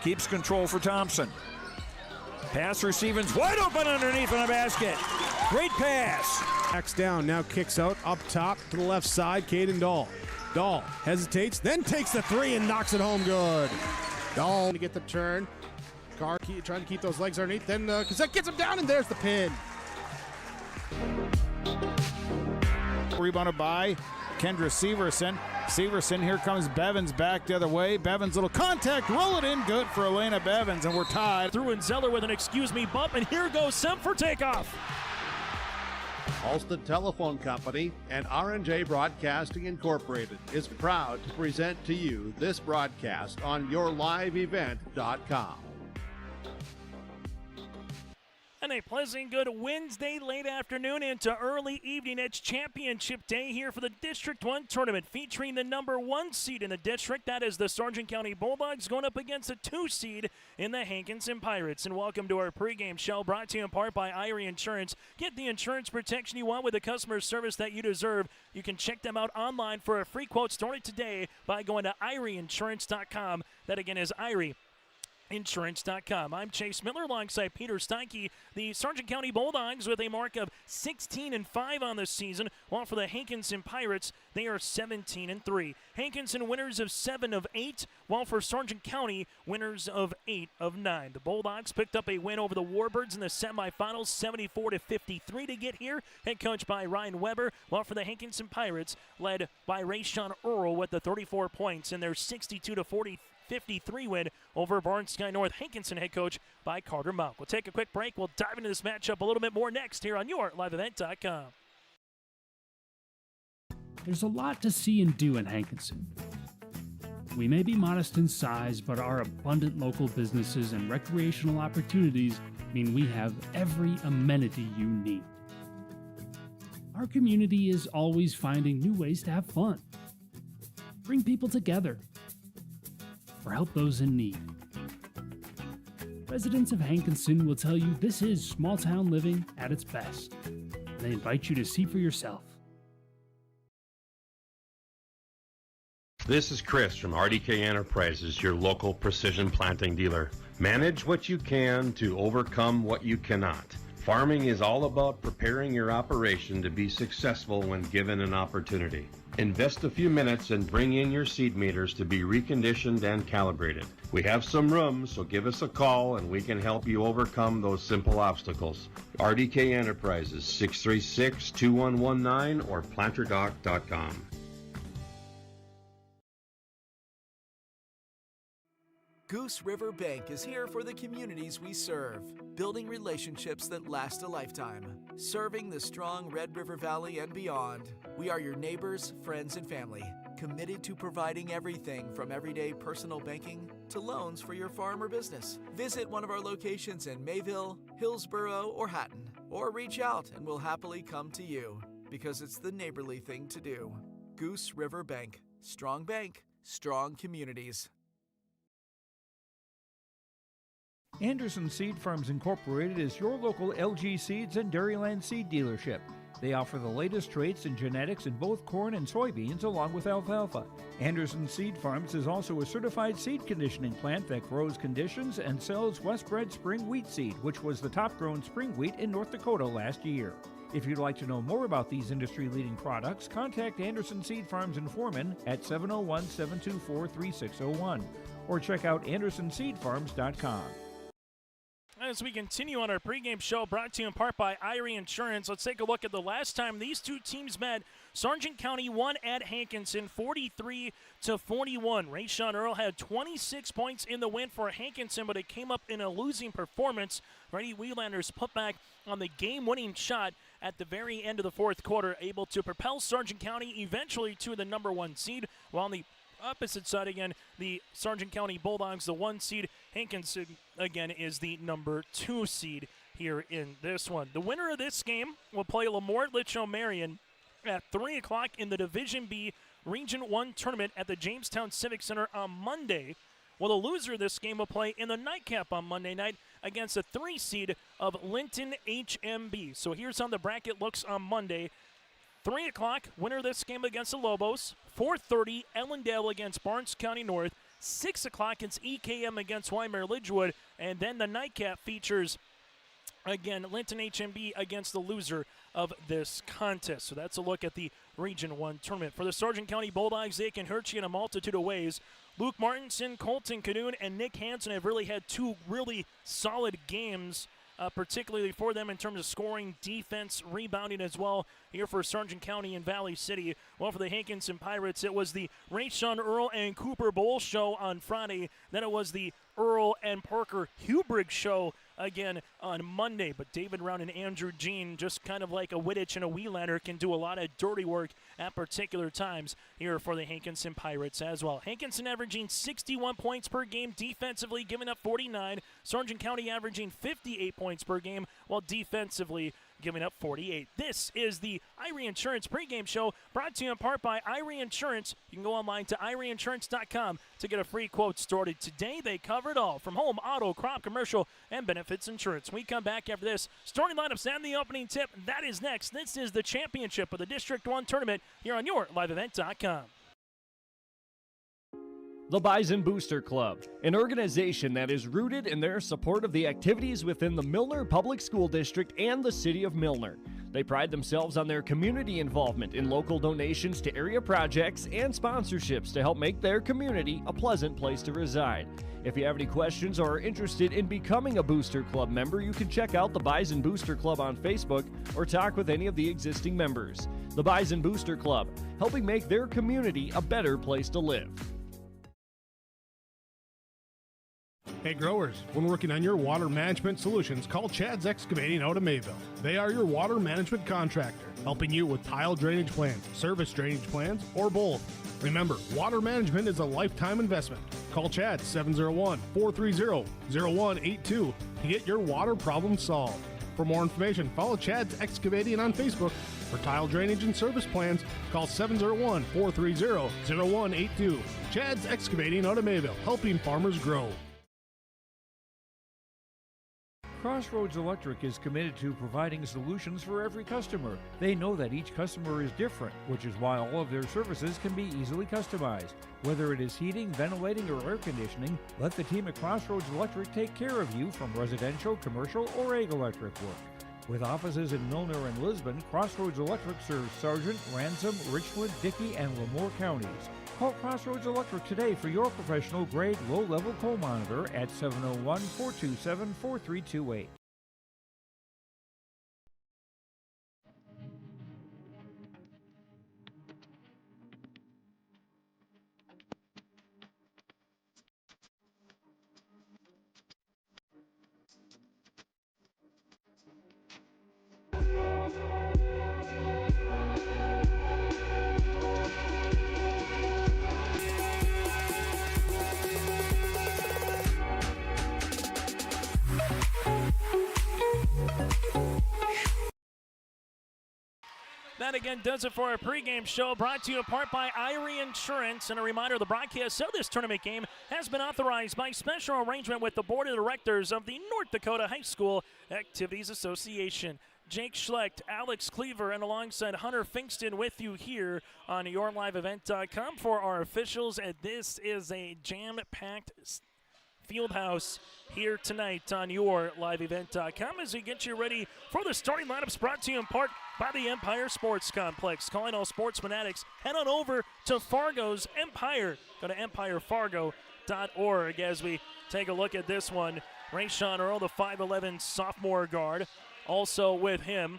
Keeps control for Thompson. Pass receiving's wide open underneath in the basket. Great pass. Backs down, now kicks out up top to the left side. Caden Dahl. Dahl hesitates, then takes the three and knocks it home good. Dahl to get the turn. Carr trying to keep those legs underneath. Then Cassette gets him down, and there's the pin. Rebounded by Kendra Severson. Severson, here comes Bevins back the other way. Bevins, little contact, roll it in, good for Elena Bevins, and we're tied. Through and Zeller with an excuse me bump, and here goes Semp for takeoff. Alston Telephone Company and R&J Broadcasting Incorporated is proud to present to you this broadcast on yourliveevent.com. And a pleasant good Wednesday late afternoon into early evening. It's championship day here for the District 1 tournament, featuring the number 1 seed in the district. That is the Sargent County Bulldogs going up against the 2 seed in the Hankinson Pirates. And welcome to our pregame show, brought to you in part by Irie Insurance. Get the insurance protection you want with the customer service that you deserve. You can check them out online for a free quote started today by going to IrieInsurance.com. That again is IrieInsurance.com. I'm Chase Miller alongside Peter Steinke. The Sargent County Bulldogs with a mark of 16-5 on the season, while for the Hankinson Pirates, they are 17-3. Hankinson winners of 7 of 8, while for Sargent County, winners of 8 of 9. The Bulldogs picked up a win over the Warbirds in the semifinals, 74-53 to get here, head coached by Ryan Weber, while for the Hankinson Pirates, led by Rayshawn Earl with the 34 points in their 62-53 win over Barnes Sky North. Hankinson head coach by Carter Monk. We'll take a quick break. We'll dive into this matchup a little bit more next here on yourliveevent.com. There's a lot to see and do in Hankinson. We may be modest in size, but our abundant local businesses and recreational opportunities mean we have every amenity you need. Our community is always finding new ways to have fun, bring people together, or help those in need. Residents of Hankinson will tell you this is small-town living at its best. They invite you to see for yourself. This is Chris from RDK Enterprises, your local precision planting dealer. Manage what you can to overcome what you cannot. Farming is all about preparing your operation to be successful when given an opportunity. Invest a few minutes and bring in your seed meters to be reconditioned and calibrated. We have some room, so give us a call and we can help you overcome those simple obstacles. RDK Enterprises, 636-2119 or planterdoc.com. Goose River Bank is here for the communities we serve, building relationships that last a lifetime. Serving the strong Red River Valley and beyond, we are your neighbors, friends, and family, committed to providing everything from everyday personal banking to loans for your farm or business. Visit one of our locations in Mayville, Hillsborough, or Hatton, or reach out and we'll happily come to you, because it's the neighborly thing to do. Goose River Bank, strong communities. Anderson Seed Farms Incorporated is your local LG Seeds and Dairyland seed dealership. They offer the latest traits and genetics in both corn and soybeans along with alfalfa. Anderson Seed Farms is also a certified seed conditioning plant that grows, conditions, and sells Westbred Spring Wheat Seed, which was the top-grown spring wheat in North Dakota last year. If you'd like to know more about these industry-leading products, contact Anderson Seed Farms in Foreman at 701-724-3601 or check out AndersonSeedFarms.com. As we continue on our pregame show, brought to you in part by Irie Insurance, let's take a look at the last time these two teams met. Sargent County won at Hankinson 43-41. Rayshawn Earl had 26 points in the win for Hankinson, but it came up in a losing performance. Freddie Wielander's putback on the game-winning shot at the very end of the fourth quarter, able to propel Sargent County eventually to the number 1 seed, while on the opposite side again, the Sargent County Bulldogs, the 1 seed. Hankinson, again, is the number 2 seed here in this one. The winner of this game will play Lamort Litchfield-Marion at 3 o'clock in the Division B Region 1 tournament at the Jamestown Civic Center on Monday. Well, the loser of this game will play in the nightcap on Monday night against the 3 seed of Linton HMB. So here's how the bracket looks on Monday. 3 o'clock, winner of this game against the Lobos. 4:30, Ellendale against Barnes County North. 6 o'clock, it's EKM against Weimar Lidgewood. And then the nightcap features, again, Linton HMB against the loser of this contest. So that's a look at the Region 1 tournament. For the Sargent County Bulldogs, they can hurt you in a multitude of ways. Luke Martinson, Colton Cadoon, and Nick Hansen have really had two really solid games, particularly for them in terms of scoring, defense, rebounding as well here for Sargent County and Valley City. Well, for the Hankinson Pirates, it was the Rayshawn Earl and Cooper Bowl show on Friday. Then it was the Earl and Parker Hubrig show again on Monday. But David Round and Andrew Jean, just kind of like a Wittich and a Wielander, can do a lot of dirty work at particular times here for the Hankinson Pirates as well. Hankinson averaging 61 points per game defensively, giving up 49. Sargent County averaging 58 points per game, while defensively giving up 48. This is the Irie Insurance pregame show, brought to you in part by Irie Insurance. You can go online to IrieInsurance.com to get a free quote started today. They cover it all, from home, auto, crop, commercial, and benefits insurance. We come back after this. Starting lineups and the opening tip, that is next. This is the championship of the District 1 tournament here on your liveevent.com. The Bison Booster Club, an organization that is rooted in their support of the activities within the Milner Public School District and the City of Milner. They pride themselves on their community involvement in local donations to area projects and sponsorships to help make their community a pleasant place to reside. If you have any questions or are interested in becoming a Booster Club member, you can check out the Bison Booster Club on Facebook or talk with any of the existing members. The Bison Booster Club, helping make their community a better place to live. Hey growers, when working on your water management solutions, call Chad's Excavating out of Mayville. They are your water management contractor, helping you with tile drainage plans, service drainage plans, or both. Remember, water management is a lifetime investment. Call Chad 701-430-0182 to get your water problem solved. For more information, follow Chad's Excavating on Facebook. For tile drainage and service plans, call 701-430-0182. Chad's Excavating out of Mayville, helping farmers grow. Crossroads Electric is committed to providing solutions for every customer. They know that each customer is different, which is why all of their services can be easily customized. Whether it is heating, ventilating, or air conditioning, let the team at Crossroads Electric take care of you from residential, commercial, or ag electric work. With offices in Milner and Lisbon, Crossroads Electric serves Sargent, Ransom, Richland, Dickey, and Lemoore counties. Call Crossroads Electric today for your professional-grade low-level coal monitor at 701-427-4328. That again does it for our pregame show, brought to you in part by Irie Insurance. And a reminder, the broadcast of this tournament game has been authorized by special arrangement with the Board of Directors of the North Dakota High School Activities Association. Jake Schlecht, Alex Cleaver, and alongside Hunter Finkston with you here on YourLiveEvent.com for our officials. And this is a jam-packed Fieldhouse here tonight on YourLiveEvent.com as we get you ready for the starting lineups, brought to you in part by the Empire Sports Complex. Calling all sports fanatics, head on over to Fargo's Empire. Go to empirefargo.org as we take a look at this one. Rayshawn Earl, the 5'11 sophomore guard. Also with him,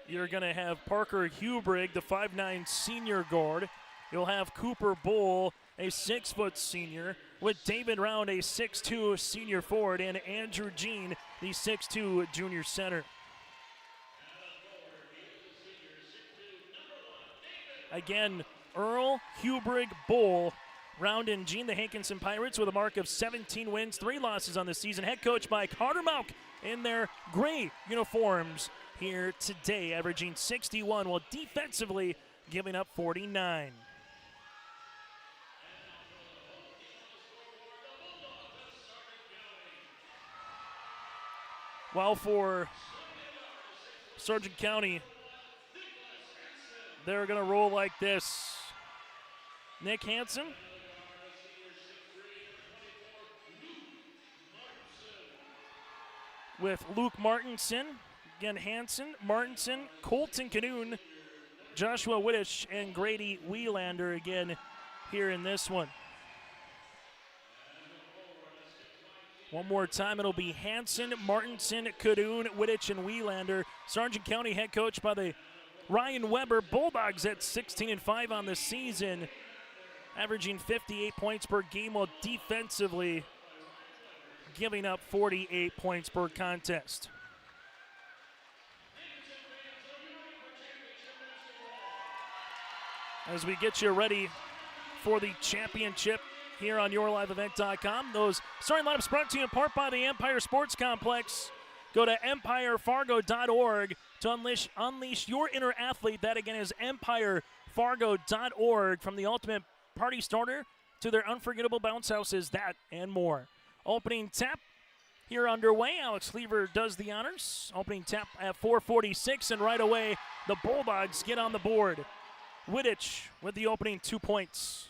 you're going to have Parker Hubrig, the 5'9 senior guard. You'll have Cooper Bull, a 6-foot senior, with David Round, a 6'2 senior forward, and Andrew Jean, the 6'2 junior center. Again, Earl, Hubrig, Bull, Round, and Jean, the Hankinson Pirates, with a mark of 17 wins, 3 losses on the season. Head coach by Carter Mauk in their gray uniforms here today, averaging 61, while defensively giving up 49. While for Sargent County, they're going to roll like this. Nick Hansen, with Luke Martinson, again Hanson, Martinson, Colton Canoon, Joshua Wittich, and Grady Wielander again here in this one. One more time, it'll be Hanson, Martinson, Cadoon, Wittich, and Wielander. Sargent County head coach by the Ryan Weber Bulldogs at 16-5 on the season, averaging 58 points per game while defensively giving up 48 points per contest. As we get you ready for the championship here on YourLiveEvent.com. Those starting lineups brought to you in part by the Empire Sports Complex. Go to empirefargo.org to unleash your inner athlete. That again is empirefargo.org. From the ultimate party starter to their unforgettable bounce houses, that and more. Opening tap here underway. Alex Cleaver does the honors. Opening tap at 4:46, and right away the Bulldogs get on the board. Wittich with the opening 2 points.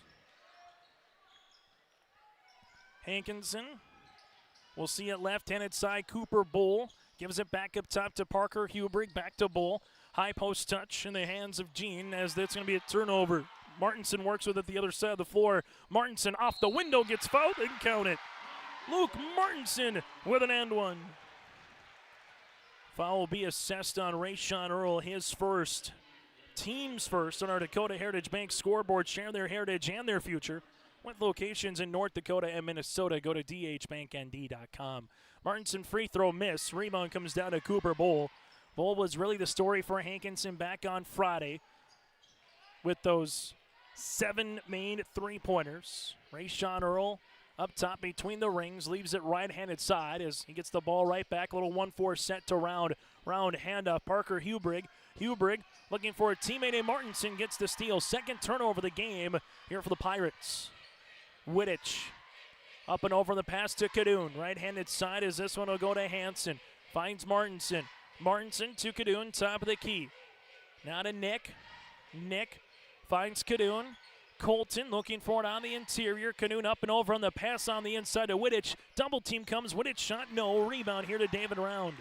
Hankinson, we'll see it left-handed side. Cooper Bull gives it back up top to Parker Hubrig, back to Bull. High post touch in the hands of Gene as that's going to be a turnover. Martinson works with it the other side of the floor. Martinson off the window, gets fouled, and count it. Luke Martinson with an and one. Foul will be assessed on Rayshawn Earl, his first. Team's first on our Dakota Heritage Bank scoreboard. Share their heritage and their future with locations in North Dakota and Minnesota. Go to dhbanknd.com. Martinson free throw miss. Rebound comes down to Cooper Bull. Bull was really the story for Hankinson back on Friday with those 7 main three-pointers. Rayshawn Earl up top between the rings, leaves it right-handed side as he gets the ball right back. A little 1-4 set to Round. Round handoff, Parker Hubrig. Hubrig looking for a teammate in Martinson, gets the steal. Second turnover of the game here for the Pirates. Wittich up and over the pass to Cadoon. Right-handed side as this one will go to Hanson. Finds Martinson. Martinson to Cadoon, top of the key. Now to Nick. Nick finds Cadoon. Colton looking for it on the interior. Cadoon up and over on the pass on the inside to Wittich. Double team comes. Wittich shot, no. Rebound here to David Round.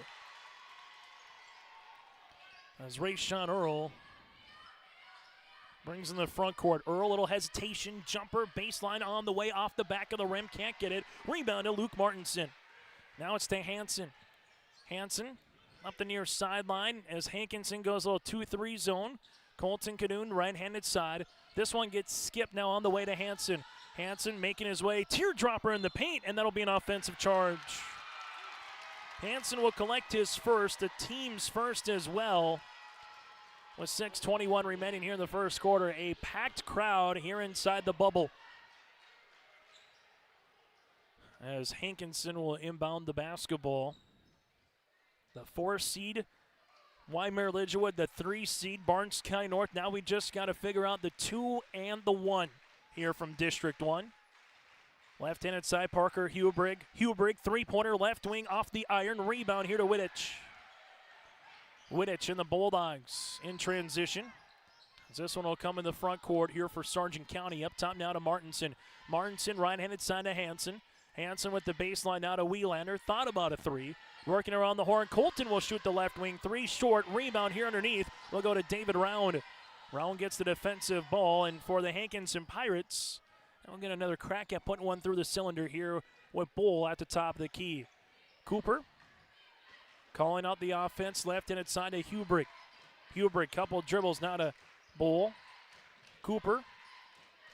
As Rayshawn Earl brings in the front court. Earl, little hesitation, jumper, baseline on the way, off the back of the rim, can't get it. Rebound to Luke Martinson. Now it's to Hanson. Hanson up the near sideline as Hankinson goes a little 2-3 zone. Colton Cadoon, right-handed side. This one gets skipped now on the way to Hanson. Hanson making his way, teardropper in the paint, and that'll be an offensive charge. Hanson will collect his first, the team's first as well. With 6:21 remaining here in the first quarter, a packed crowd here inside the bubble. As Hankinson will inbound the basketball. The 4 seed, Weimar Lidgerwood, the 3 seed, Barnes County North. Now we just got to figure out the 2 and the 1 here from District 1. Left-handed side, Parker Hubrig. Hubrig, three-pointer, left wing, off the iron. Rebound here to Wittich. Wittich and the Bulldogs in transition. As this one will come in the front court here for Sargent County. Up top now to Martinson. Martinson, right-handed side to Hanson. Hanson with the baseline now to Wielander. Thought about a 3. Working around the horn. Colton will shoot the left wing. 3 short. Rebound here underneath. We'll go to David Round. Round gets the defensive ball. And for the Hankinson Pirates, they'll get another crack at putting one through the cylinder here with Bull at the top of the key. Cooper calling out the offense. Left-handed side to Hubrig. Hubrig, couple dribbles now to Bull. Cooper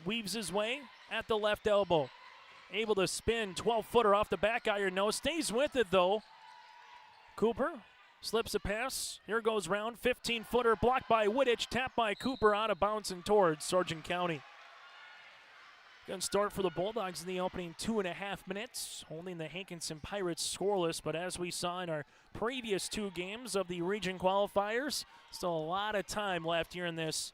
weaves his way at the left elbow. Able to spin, 12-footer off the back iron. No, stays with it though. Cooper slips a pass. Here goes Round. 15-footer blocked by Wittich. Tapped by Cooper, out of bounds and towards Sargent County. Good start for the Bulldogs in the opening 2.5 minutes. Holding the Hankinson Pirates scoreless, but as we saw in our previous 2 games of the region qualifiers, still a lot of time left here in this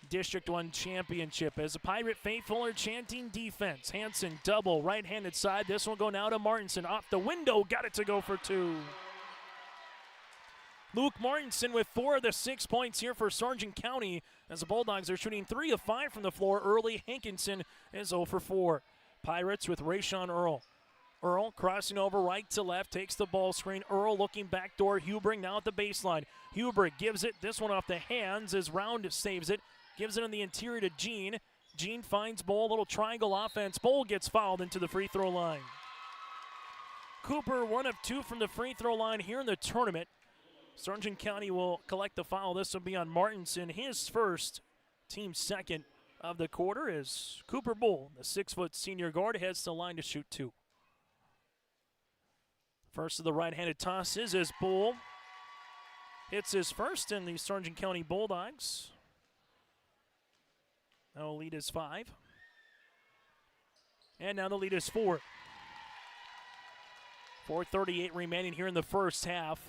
District 1 championship. As the Pirate faithful are chanting defense. Hanson double, right-handed side. This will go now to Martinson. Off the window, got it to go for 2. Luke Martinson with 4 of the 6 points here for Sargent County as the Bulldogs are shooting 3 of 5 from the floor early. Hankinson is 0 for 4. Pirates with Rayshawn Earl. Earl crossing over right to left, takes the ball screen. Earl looking backdoor. Hubrig now at the baseline. Hubrig gives it, this one off the hands as Round saves it. Gives it in the interior to Jean. Jean finds Bowl, little triangle offense. Bowl gets fouled into the free throw line. Cooper, 1 of 2 from the free throw line here in the tournament. Sargent County will collect the foul. This will be on Martinson, his first, team second of the quarter, as Cooper Bull, the 6-foot senior guard, heads to the line to shoot 2. First of the right-handed tosses as Bull hits his first, and the Sargent County Bulldogs now the lead is 5. And now the lead is 4. 4:38 remaining here in the first half.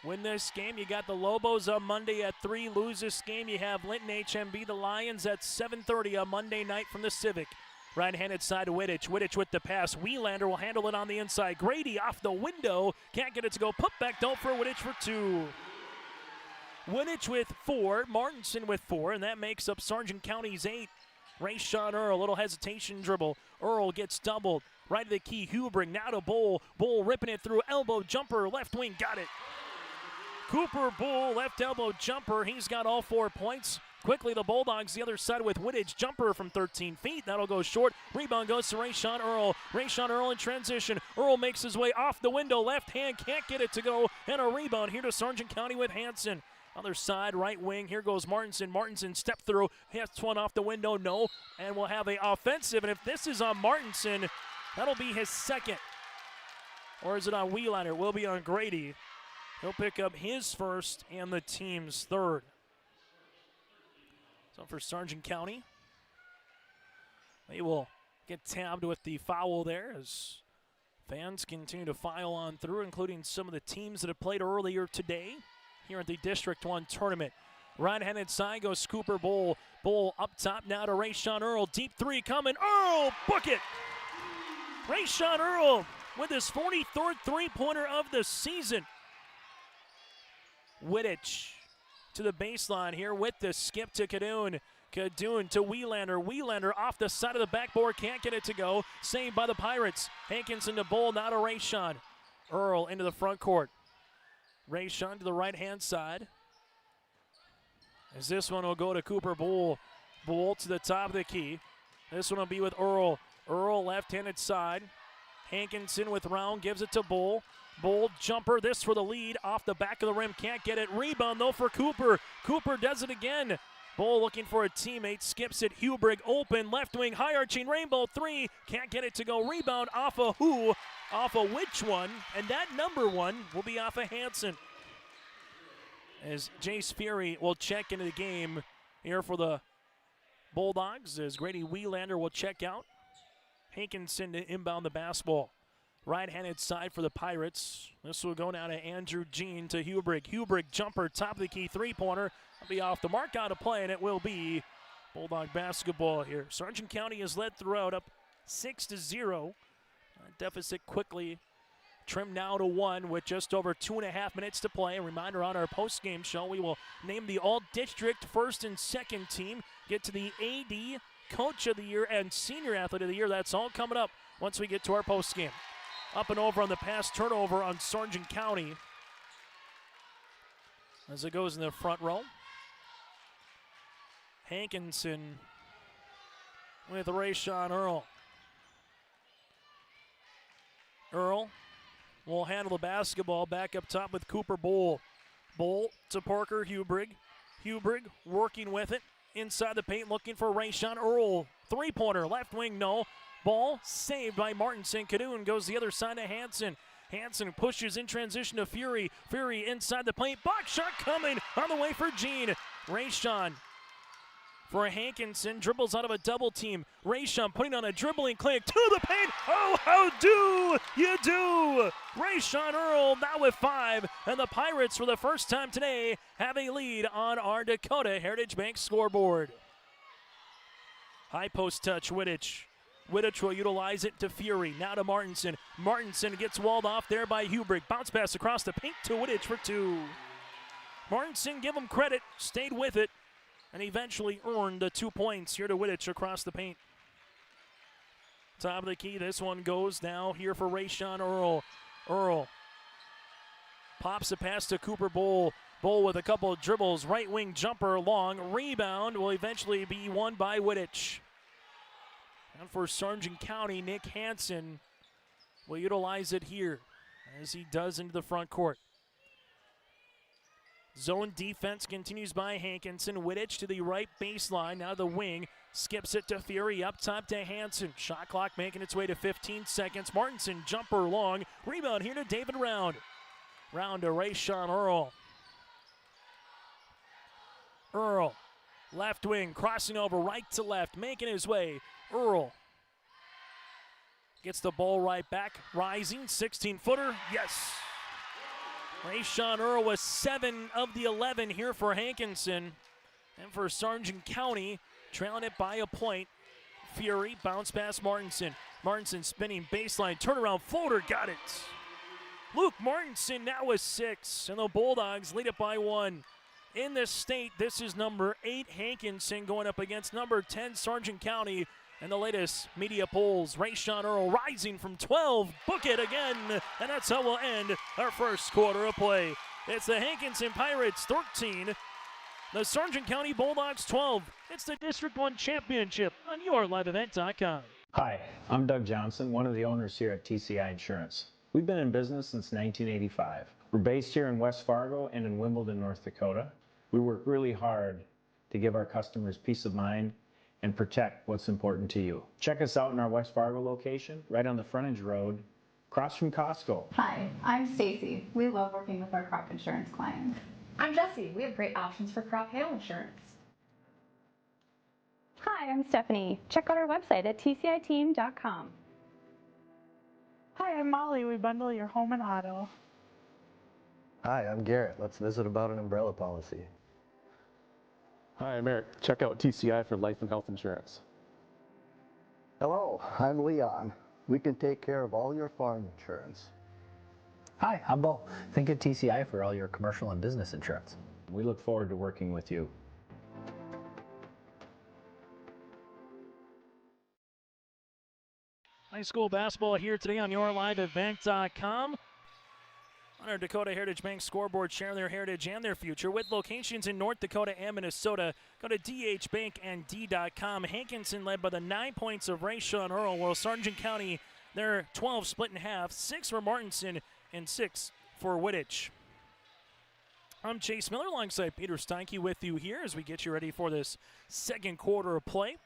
Win this game, you got the Lobos on Monday at 3. Lose this game, you have Linton HMB, the Lions, at 7:30 on Monday night from the Civic. Right-handed side to Wittich. Wittich with the pass. Wielander will handle it on the inside. Grady off the window. Can't get it to go. Put back don't for Wittich for 2. Wittich with 4. Martinson with 4. And that makes up Sargent County's 8. Rayshawn Earl, little hesitation dribble. Earl gets doubled. Right to the key. Hubring now to Bull. Bull ripping it through. Elbow jumper. Left wing. Got it. Cooper Bull, left elbow jumper. He's got all 4 points. Quickly, the Bulldogs the other side with Wittich. Jumper from 13 feet. That'll go short. Rebound goes to Rayshawn Earl. Rayshawn Earl in transition. Earl makes his way off the window. Left hand can't get it to go. And a rebound here to Sargent County with Hanson. Other side, right wing. Here goes Martinson. Martinson step through. Hits one off the window. No. And we'll have a offensive. And if this is on Martinson, that'll be his second. Or is it on Wielander? It will be on Grady. He'll pick up his first and the team's third. So for Sargent County, they will get tabbed with the foul there as fans continue to file on through, including some of the teams that have played earlier today here at the District 1 tournament. Right-handed side goes Cooper Bull. Bull up top now to Rayshawn Earl. Deep 3 coming. Earl, book it! Rayshawn Earl with his 43rd three-pointer of the season. Wittich to the baseline here with the skip to Cadoon. Cadoon to Wielander. Wielander off the side of the backboard. Can't get it to go. Saved by the Pirates. Hankinson to Bull. Now to Rayshawn. Earl into the front court. Rayshawn to the right-hand side. As this one will go to Cooper Bull. Bull to the top of the key. This one will be with Earl. Earl left-handed side. Hankinson with Round. Gives it to Bull. Bull jumper, this for the lead, off the back of the rim, can't get it. Rebound though for Cooper. Cooper does it again. Bull looking for a teammate, skips it. Hubrig open, left wing, high arching rainbow 3, can't get it to go. Rebound off of who? Off of which one? And that number 1 will be off of Hanson. As Jace Fury will check into the game here for the Bulldogs, as Grady Wielander will check out. Hankinson to inbound the basketball. Right-handed side for the Pirates. This will go now to Andrew Jean to Hubrig. Hubrig jumper, top of the key, three-pointer. Will be off the mark, out of play, and it will be Bulldog basketball here. Sargent County has led throughout, up 6-0. Deficit quickly trimmed now to 1 with just over 2.5 minutes to play. A reminder on our post-game show, we will name the all-district first and second team, get to the AD, Coach of the Year, and Senior Athlete of the Year. That's all coming up once we get to our post-game. Up and over on the pass turnover on Sargent County as it goes in the front row. Hankinson with Rayshawn Earl. Earl will handle the basketball back up top with Cooper Bull. Bull to Parker Hubrig. Hubrig working with it inside the paint, looking for Rayshawn Earl. Three-pointer, left wing, no. Ball saved by Martinson. Cadoon goes the other side to Hanson. Hanson pushes in transition to Fury. Fury inside the paint. Box shot coming on the way for Jean. Rayshawn for Hankinson. Dribbles out of a double team. Rayshawn putting on a dribbling click to the paint. Oh, how do you do? Rayshawn Earl now with 5. And the Pirates, for the first time today, have a lead on our Dakota Heritage Bank scoreboard. High post touch, Wittich. Wittich will utilize it to Fury. Now to Martinson. Martinson gets walled off there by Hubrig. Bounce pass across the paint to Wittich for 2. Martinson, give him credit, stayed with it, and eventually earned the 2 points here to Wittich across the paint. Top of the key. This one goes now here for Rayshawn Earl. Earl pops a pass to Cooper Bowl. Bowl with a couple of dribbles. Right wing jumper long. Rebound will eventually be won by Wittich. And for Sargent County, Nick Hansen will utilize it here as he does into the front court. Zone defense continues by Hankinson. Wittich to the right baseline. Now the wing. Skips it to Fury. Up top to Hansen. Shot clock making its way to 15 seconds. Martinson jumper long. Rebound here to David Round. Round to Rayshawn Earl. Earl. Left wing. Crossing over right to left. Making his way. Earl. Gets the ball right back. Rising. 16-footer. Yes. Rayshawn Earl was 7 of the 11 here for Hankinson. And for Sargent County, trailing it by a point. Fury, bounce pass Martinson. Martinson spinning baseline, turnaround floater, got it. Luke Martinson now with 6, and the Bulldogs lead it by 1. In the state, this is number 8 Hankinson going up against number 10 Sargent County. And the latest media polls, Rayshawn Earl rising from 12, book it again, and that's how we'll end our first quarter of play. It's the Hankinson Pirates 13, the Sargent County Bulldogs 12. It's the District 1 Championship on YourLiveEvent.com. Hi, I'm Doug Johnson, one of the owners here at TCI Insurance. We've been in business since 1985. We're based here in West Fargo and in Wimbledon, North Dakota. We work really hard to give our customers peace of mind and protect what's important to you. Check us out in our West Fargo location, right on the frontage road, across from Costco. Hi, I'm Stacy. We love working with our crop insurance clients. I'm Jessie. We have great options for crop hail insurance. Hi, I'm Stephanie. Check out our website at tciteam.com. Hi, I'm Molly. We bundle your home and auto. Hi, I'm Garrett. Let's visit about an umbrella policy. Hi, I'm Eric. Check out TCI for life and health insurance. Hello, I'm Leon. We can take care of all your farm insurance. Hi, I'm Bo. Think of TCI for all your commercial and business insurance. We look forward to working with you. High school basketball here today on YourLiveEvent.com. On our Dakota Heritage Bank scoreboard, share their heritage and their future with locations in North Dakota and Minnesota. Go to dhbanknd.com. Hankinson led by the 9 points of Rayshawn Earl, while Sargent County, they're 12 split in half, 6 for Martinson and 6 for Wittich. I'm Chase Miller alongside Peter Steinke with you here as we get you ready for this second quarter of play.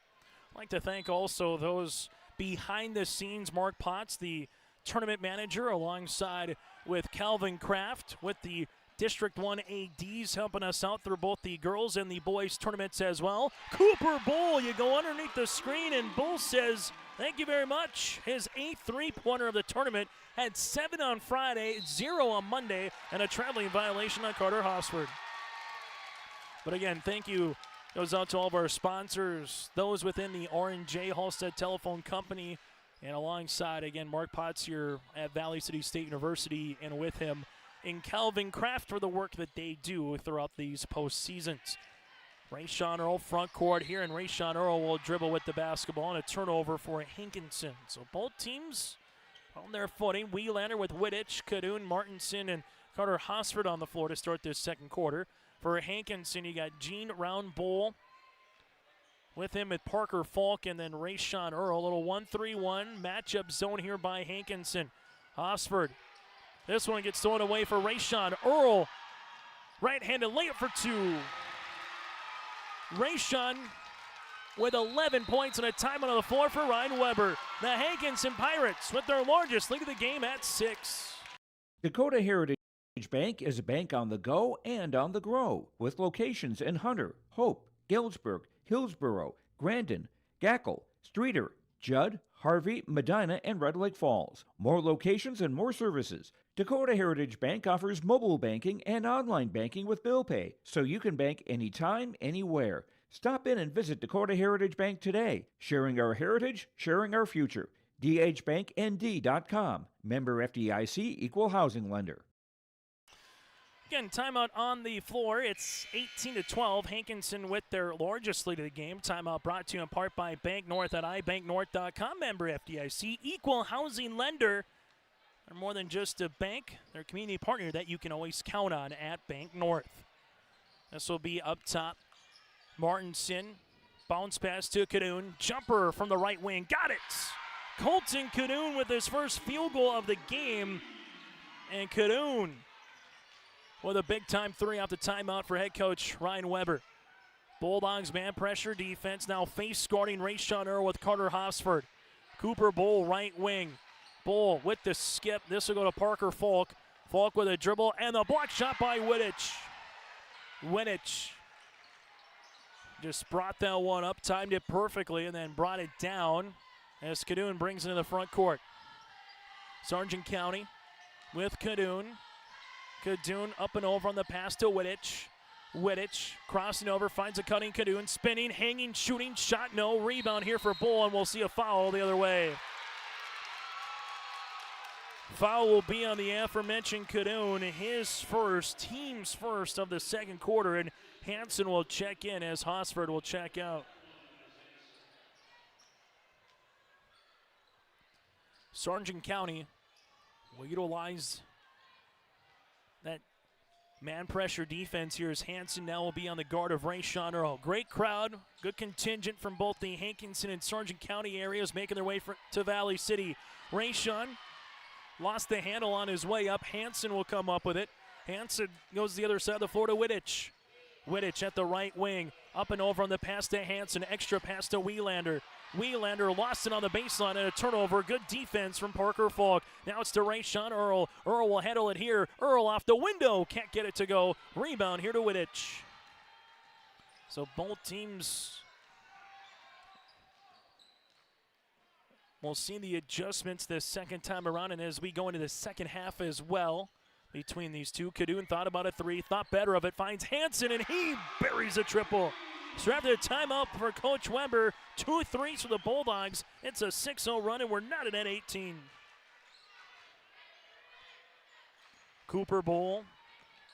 I'd like to thank also those behind the scenes, Mark Potts, the tournament manager, alongside with Calvin Kraft, with the District 1 ADs helping us out through both the girls and the boys tournaments as well. Cooper Bull, you go underneath the screen, and Bull says, thank you very much. His 8th three-pointer of the tournament, had 7 on Friday, 0 on Monday, and a traveling violation on Carter Hosford. But again, thank you goes out to all of our sponsors, those within the R&J Halstead Telephone Company, and alongside, again, Mark Potts here at Valley City State University, and with him in Calvin Kraft for the work that they do throughout these postseasons. Rayshawn Earl front court here, and Rayshawn Earl will dribble with the basketball, and a turnover for Hankinson. So both teams on their footing. Wielander with Wittich, Cadoon, Martinson, and Carter Hosford on the floor to start this second quarter. For Hankinson, you got Gene Round Bowl with him at Parker Falk, and then Rayshawn Earl. A little 1-3-1 matchup zone here by Hankinson. Hosford. This one gets thrown away for Rayshawn Earl. Right-handed layup for 2. Rayshawn with 11 points and a timeout on the floor for Ryan Weber. The Hankinson Pirates with their largest lead of the game at 6. Dakota Heritage Bank is a bank on the go and on the grow, with locations in Hunter, Hope, Galesburg, Hillsboro, Grandin, Gackle, Streeter, Judd, Harvey, Medina, and Red Lake Falls. More locations and more services. Dakota Heritage Bank offers mobile banking and online banking with bill pay, so you can bank anytime, anywhere. Stop in and visit Dakota Heritage Bank today. Sharing our heritage, sharing our future. dhbanknd.com. Member FDIC, Equal Housing Lender. Again, timeout on the floor. It's 18-12. Hankinson with their largest lead of the game. Timeout brought to you in part by Bank North at ibanknorth.com. Member FDIC, equal housing lender. They're more than just a bank. They're a community partner that you can always count on at Bank North. This will be up top. Martinson, bounce pass to Cadoon. Jumper from the right wing. Got it! Colton Cadoon with his first field goal of the game. And Cadoon with a big-time three off the timeout for head coach Ryan Weber. Bulldogs man pressure defense now face-guarding Rayshawn Earl with Carter Hosford. Cooper Bull right wing. Bull with the skip. This will go to Parker Falk. Falk with a dribble and the block shot by Wittich. Wittich just brought that one up, timed it perfectly, and then brought it down as Cadoon brings it in the front court. Sargent County with Cadoon. Cadoon up and over on the pass to Wittich. Wittich crossing over, finds a cutting Cadoon, spinning, hanging, shooting, shot, no. Rebound here for Bull, and we'll see a foul the other way. Foul will be on the aforementioned Cadoon, his first, team's first of the second quarter, and Hanson will check in as Hosford will check out. Sargent County will utilize that man pressure defense here as Hanson now will be on the guard of Rayshawn Earl. Great crowd, good contingent from both the Hankinson and Sargent County areas making their way to Valley City. Rayshawn lost the handle on his way up. Hanson will come up with it. Hanson goes to the other side of the floor to Wittich. Wittich at the right wing, up and over on the pass to Hanson, extra pass to Wielander. Wielander lost it on the baseline and a turnover. Good defense from Parker Falk. Now it's to Rayshawn Earl. Earl will handle it here. Earl off the window. Can't get it to go. Rebound here to Wittich. So both teams will see the adjustments this second time around, and as we go into the second half as well between these two. Cadoon thought about a three, thought better of it, finds Hanson, and he buries a triple. So after the timeout for Coach Weber, 2 threes for the Bulldogs. It's a 6-0 run, and we're not at 18. Cooper Bull,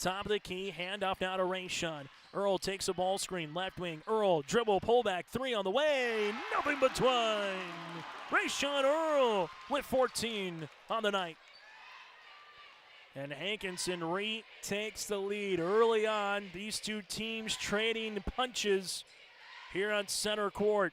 top of the key, handoff now to Rayshawn. Earl takes a ball screen, left wing. Earl, dribble, pullback, three on the way. Nothing but twine. Rayshawn Earl with 14 on the night. And Hankinson retakes the lead early on. These two teams trading punches here on center court.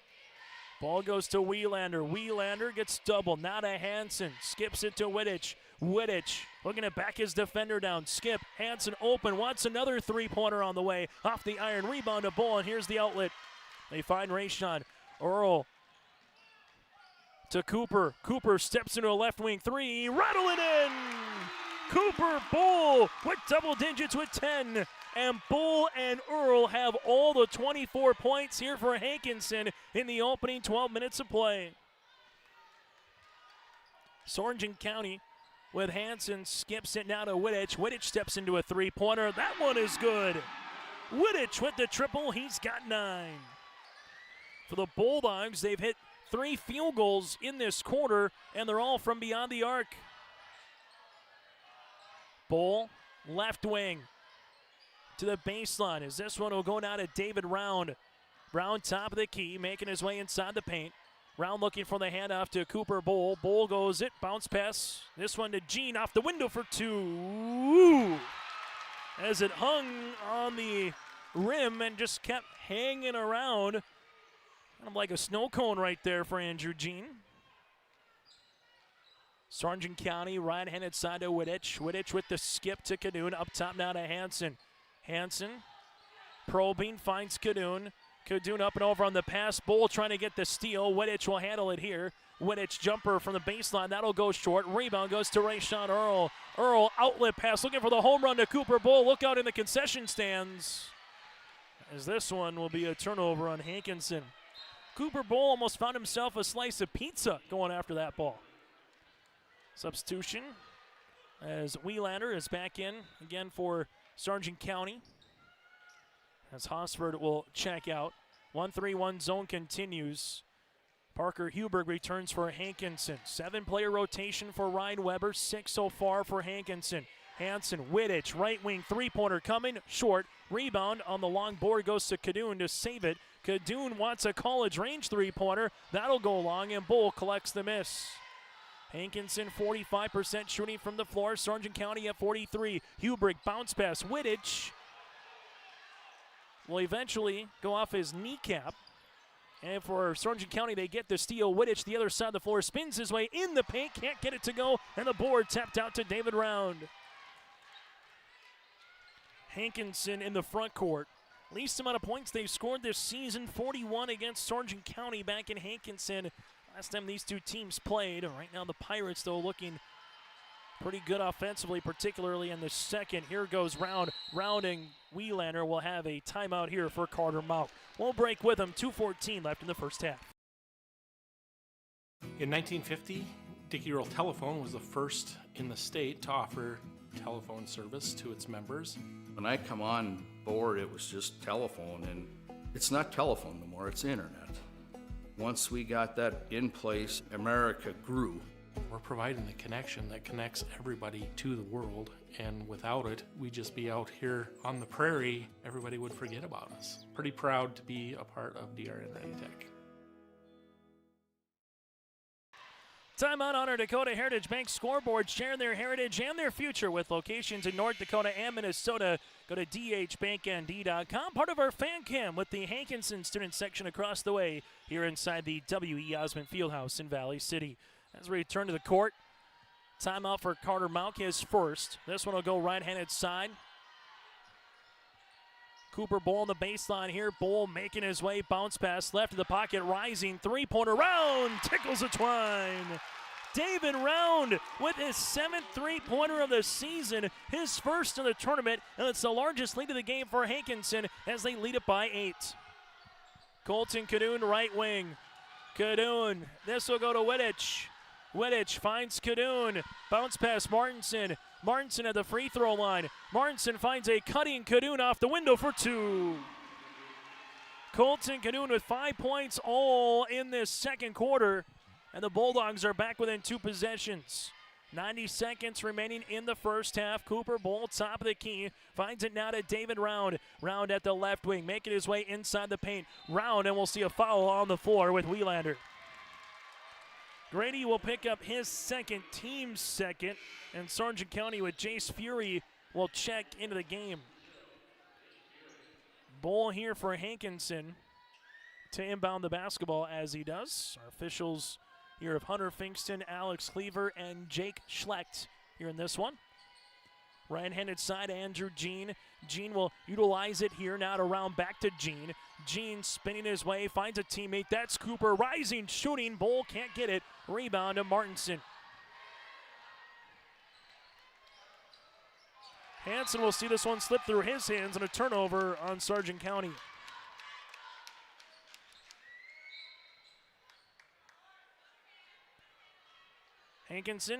Ball goes to Wielander. Wielander gets doubled. Now to Hanson. Skips it to Wittich. Wittich looking to back his defender down. Skip. Hanson open. Wants another three-pointer on the way. Off the iron. Rebound to Bull, and here's the outlet. They find Rayshawn. Earl to Cooper. Cooper steps into a left wing three. Rattle it in! Cooper Bull with double digits with 10. And Bull and Earl have all the 24 points here for Hankinson in the opening 12 minutes of play. Sargent County with Hanson skips it now to Wittich. Wittich steps into a three-pointer. That one is good. Wittich with the triple. He's got 9. For the Bulldogs, they've hit 3 field goals in this quarter, and they're all from beyond the arc. Bull, left wing to the baseline as this one will go down to David Round. Round top of the key, making his way inside the paint. Round looking for the handoff to Cooper Bull. Bull goes it, bounce pass. This one to Gene off the window for 2. As it hung on the rim and just kept hanging around. Kind of like a snow cone right there for Andrew Gene. Sargent County, right-handed side to Wittich. Wittich with the skip to Cadoon. Up top now to Hanson. Hanson probing, finds Cadoon. Cadoon up and over on the pass. Bull trying to get the steal. Wittich will handle it here. Wittich jumper from the baseline. That'll go short. Rebound goes to Rayshawn Earl. Earl outlet pass looking for the home run to Cooper Bull. Look out in the concession stands, as this one will be a turnover on Hankinson. Cooper Bull almost found himself a slice of pizza going after that ball. Substitution as Wielander is back in again for Sargent County. As Hosford will check out. 1-3-1 zone continues. Parker Huberg returns for Hankinson. 7-player rotation for Ryan Weber. 6 so far for Hankinson. Hanson, Wittich, right wing three-pointer coming, short. Rebound on the long board goes to Kadoun to save it. Kadoun wants a college range three-pointer. That'll go long, and Bull collects the miss. Hankinson 45% shooting from the floor. Sargent County at 43. Hubrick bounce pass. Wittich will eventually go off his kneecap. And for Sargent County, they get the steal. Wittich, the other side of the floor, spins his way in the paint. Can't get it to go. And the board tapped out to David Round. Hankinson in the front court. Least amount of points they've scored this season. 41 against Sargent County back in Hankinson. Last time these two teams played. Right now the Pirates, though, looking pretty good offensively, particularly in the second. Here goes Round. Round and Wielander will have a timeout here for Carter Mount. We'll break with them. 2:14 left in the first half. In 1950, Dickey Earl Telephone was the first in the state to offer telephone service to its members. When I come on board, it was just telephone, and it's not telephone no more, it's internet. Once we got that in place, America grew. We're providing the connection that connects everybody to the world, and without it, we'd just be out here on the prairie. Everybody would forget about us. Pretty proud to be a part of DRN ReadyTech. Timeout on our Dakota Heritage Bank scoreboard. Share their heritage and their future with locations in North Dakota and Minnesota. Go to dhbanknd.com. Part of our fan cam with the Hankinson student section across the way here inside the W.E. Osmond Fieldhouse in Valley City. As we return to the court, timeout for Carter Mount, his first. This one will go right-handed side. Cooper Bull on the baseline here. Bull making his way, bounce pass left of the pocket, rising three-pointer. Round tickles a twine. David Round with his 7th three-pointer of the season, his first in the tournament, and it's the largest lead of the game for Hankinson as they lead it by 8. Colton Kadoun, right wing. Kadoun, this will go to Wittich. Wittich finds Kadoun, bounce pass Martinson. Martinson at the free throw line. Martinson finds a cutting Kadoun off the window for 2. Colton Kadoun with 5 points all in this second quarter. And the Bulldogs are back within 2 possessions. 90 seconds remaining in the first half. Cooper Bull, top of the key, finds it now to David Round. Round at the left wing, making his way inside the paint. Round, and we'll see a foul on the floor with Wielander. Grady will pick up his second, team's second, and Sargent County with Jace Fury will check into the game. Bull here for Hankinson to inbound the basketball as he does. Our officials here of Hunter Finkston, Alex Cleaver, and Jake Schlecht here in this one. Right-handed side, Andrew Jean. Jean will utilize it here now to round back to Jean. Jean spinning his way, finds a teammate. That's Cooper, rising, shooting. Bull can't get it. Rebound to Martinson. Hanson will see this one slip through his hands and a turnover on Sargent County. Hankinson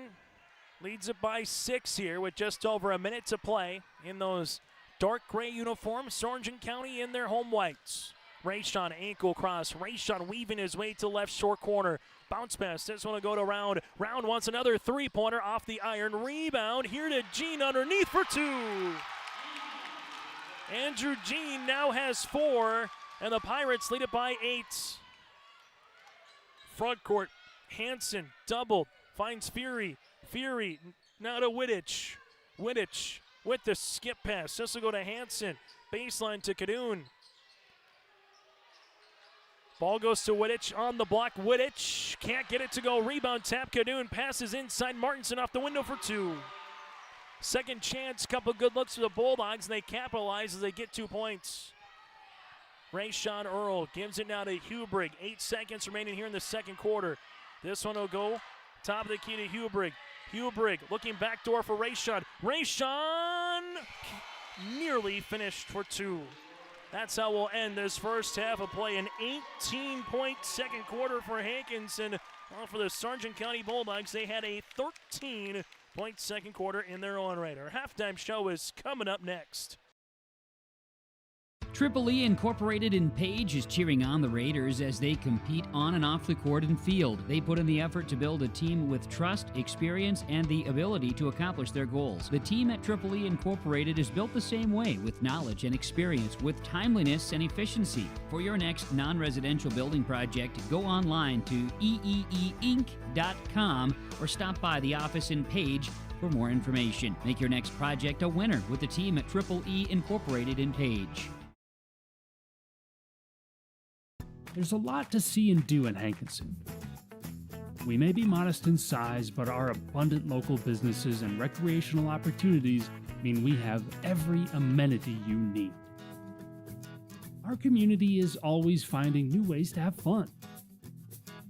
leads it by 6 here with just over a minute to play in those dark gray uniforms. Sargent County in their home whites. Rayshon ankle cross. Rayshon weaving his way to left short corner. Bounce pass. This one will go to Round. Round wants another three-pointer off the iron. Rebound here to Jean underneath for 2. Andrew Jean now has 4, and the Pirates lead it by 8. Front court. Hanson doubled. Finds Fury. Fury now to Wittich. Wittich with the skip pass. This will go to Hanson. Baseline to Kadoun. Ball goes to Wittich on the block. Wittich can't get it to go. Rebound tap. Kadoun passes inside. Martinson off the window for 2. Second chance. Couple good looks for the Bulldogs, and they capitalize as they get 2 points. Rayshon Earl gives it now to Hubrick. 8 seconds remaining here in the second quarter. This one will go top of the key to Hubrick. Hubrick looking backdoor for Rayshon. Rayshon nearly finished for 2. That's how we'll end this first half of play. An 18-point second quarter for Hankinson. Well, for the Sargent County Bulldogs, they had a 13-point second quarter in their own right. Our halftime show is coming up next. Triple E Incorporated in Page is cheering on the Raiders as they compete on and off the court and field. They put in the effort to build a team with trust, experience, and the ability to accomplish their goals. The team at Triple E Incorporated is built the same way, with knowledge and experience, with timeliness and efficiency. For your next non-residential building project, go online to eeeinc.com or stop by the office in Page for more information. Make your next project a winner with the team at Triple E Incorporated in Page. There's a lot to see and do in Hankinson. We may be modest in size, but our abundant local businesses and recreational opportunities mean we have every amenity you need. Our community is always finding new ways to have fun,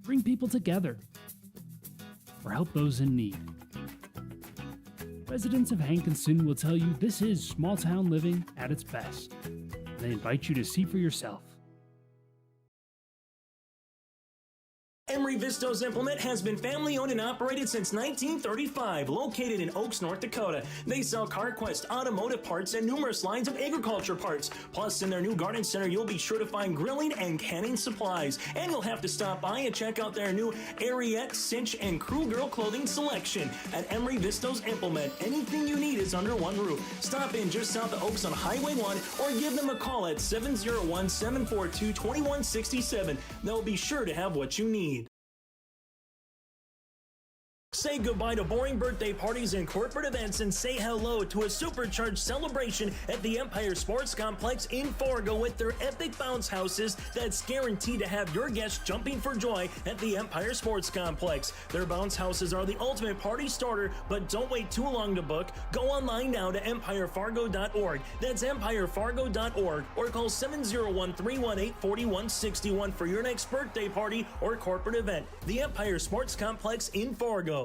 bring people together, or help those in need. Residents of Hankinson will tell you this is small town living at its best. They invite you to see for yourself. Emery Vistos Implement has been family owned and operated since 1935, located in Oaks, North Dakota. They sell CarQuest automotive parts and numerous lines of agriculture parts. Plus, in their new garden center, you'll be sure to find grilling and canning supplies. And you'll have to stop by and check out their new Ariette, Cinch, and Crew Girl clothing selection. At Emery Vistos Implement, anything you need is under one roof. Stop in just south of Oaks on Highway 1 or give them a call at 701-742-2167. They'll be sure to have what you need. Say goodbye to boring birthday parties and corporate events and say hello to a supercharged celebration at the Empire Sports Complex in Fargo with their epic bounce houses that's guaranteed to have your guests jumping for joy at the Empire Sports Complex. Their bounce houses are the ultimate party starter, but don't wait too long to book. Go online now to empirefargo.org. That's empirefargo.org or call 701-318-4161 for your next birthday party or corporate event. The Empire Sports Complex in Fargo.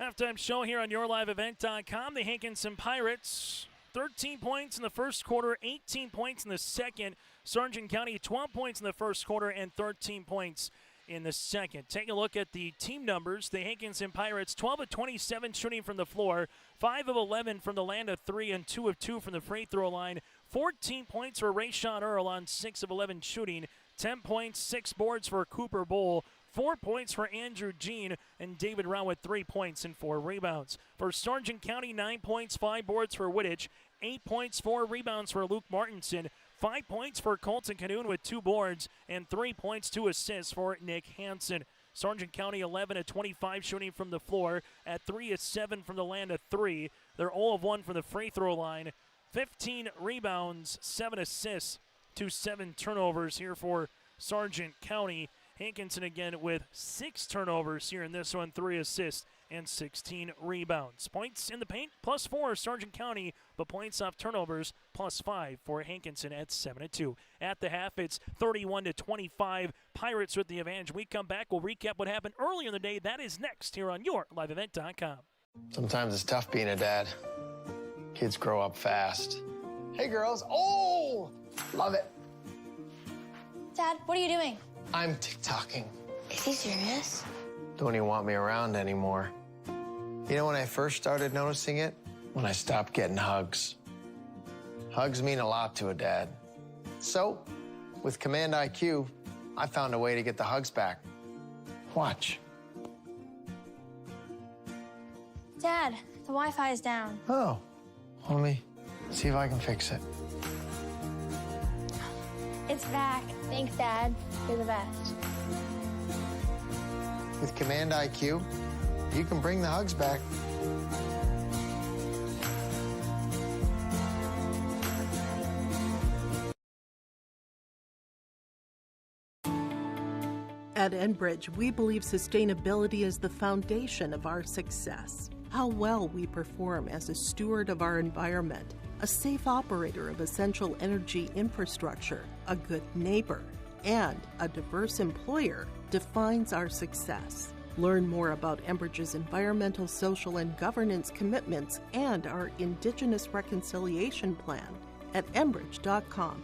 Halftime show here on YourLiveEvent.com. The Hankinson Pirates, 13 points in the first quarter, 18 points in the second. Sargent County, 12 points in the first quarter and 13 points in the second. Take a look at the team numbers. The Hankinson Pirates, 12 of 27 shooting from the floor, 5 of 11 from the land of 3, and 2 of 2 from the free throw line. 14 points for Rayshawn Earl on 6 of 11 shooting, 10 points, 6 boards for Cooper Bull, 4 points for Andrew Jean, and David Rowe with 3 points and 4 rebounds. For Sargent County, 9 points, 5 boards for Wittich, 8 points, 4 rebounds for Luke Martinson, 5 points for Colton Canoon with 2 boards, and 3 points, 2 assists for Nick Hansen. Sargent County 11 of 25 shooting from the floor, at 3 of 7 from the land of 3. They're 0 of 1 from the free throw line, 15 rebounds, 7 assists to 7 turnovers here for Sargent County. Hankinson again with 6 turnovers here in this one, 3 assists and 16 rebounds. Points in the paint, +4 Sargent County, but points off turnovers, +5 for Hankinson at 7-2. At the half, it's 31-25. Pirates with the advantage. We come back, we'll recap what happened earlier in the day. That is next here on YourLiveEvent.com. Sometimes it's tough being a dad. Kids grow up fast. Hey, girls. Oh, love it. Dad, what are you doing? I'm TikToking. Is he serious? Don't even want me around anymore. You know when I first started noticing it? When I stopped getting hugs. Hugs mean a lot to a dad. So, with Command IQ, I found a way to get the hugs back. Watch. Dad, the Wi-Fi is down. Oh, let me see if I can fix it. It's back. Thanks, Dad. You're the best. With Command IQ, you can bring the hugs back. At Enbridge, we believe sustainability is the foundation of our success. How well we perform as a steward of our environment, a safe operator of essential energy infrastructure, a good neighbor, and a diverse employer defines our success. Learn more about Enbridge's environmental, social, and governance commitments and our Indigenous Reconciliation Plan at Enbridge.com.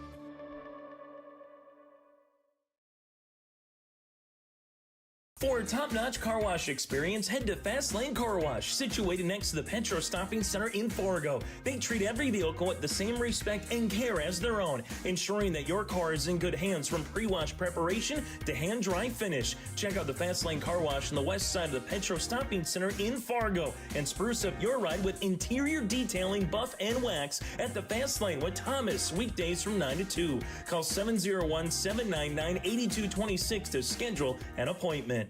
For a top-notch car wash experience, head to Fast Lane Car Wash, situated next to the Petro Stopping Center in Fargo. They treat every vehicle with the same respect and care as their own, ensuring that your car is in good hands from pre-wash preparation to hand-dry finish. Check out the Fast Lane Car Wash on the west side of the Petro Stopping Center in Fargo and spruce up your ride with interior detailing, buff, and wax at the Fast Lane with Thomas, weekdays from 9 to 2. Call 701-799-8226 to schedule an appointment.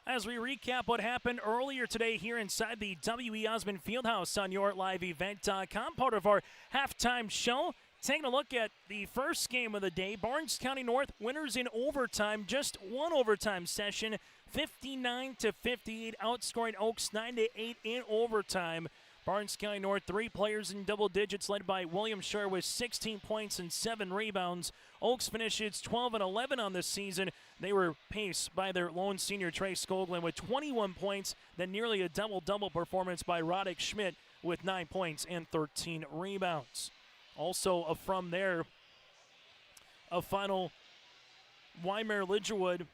As we recap what happened earlier today here inside the W.E. Osmond Fieldhouse on YourLiveEvent.com, part of our halftime show, taking a look at the first game of the day. Barnes County North winners in overtime, just one overtime session, 59-58, outscoring Oaks 9-8 in overtime. Barnes County North, 3 players in double digits, led by William Schur with 16 points and 7 rebounds. Oaks finishes 12-11 on this season. They were paced by their lone senior Trey Skoglund with 21 points, then nearly a double-double performance by Roddick Schmidt with 9 points and 13 rebounds. Also from there, a final, Weimar-Lidgerwood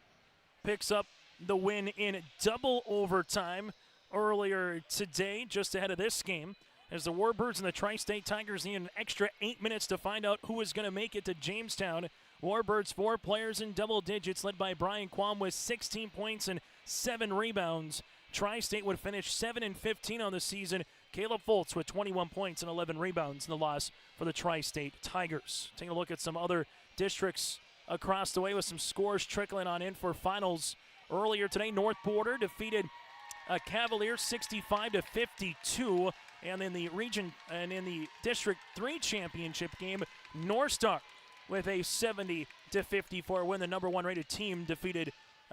picks up the win in double overtime earlier today, just ahead of this game, as the Warbirds and the Tri-State Tigers need an extra 8 minutes to find out who is going to make it to Jamestown. Warbirds, 4 players in double digits, led by Brian Quam with 16 points and 7 rebounds. Tri-State would finish 7-15 on the season. Caleb Foltz with 21 points and 11 rebounds in the loss for the Tri-State Tigers. Taking a look at some other districts across the way with some scores trickling on in for finals. Earlier today, North Border defeated Cavaliers 65-52, and in the region and in the District 3 championship game, North Star with a 70-54 win. The number 1 rated team defeated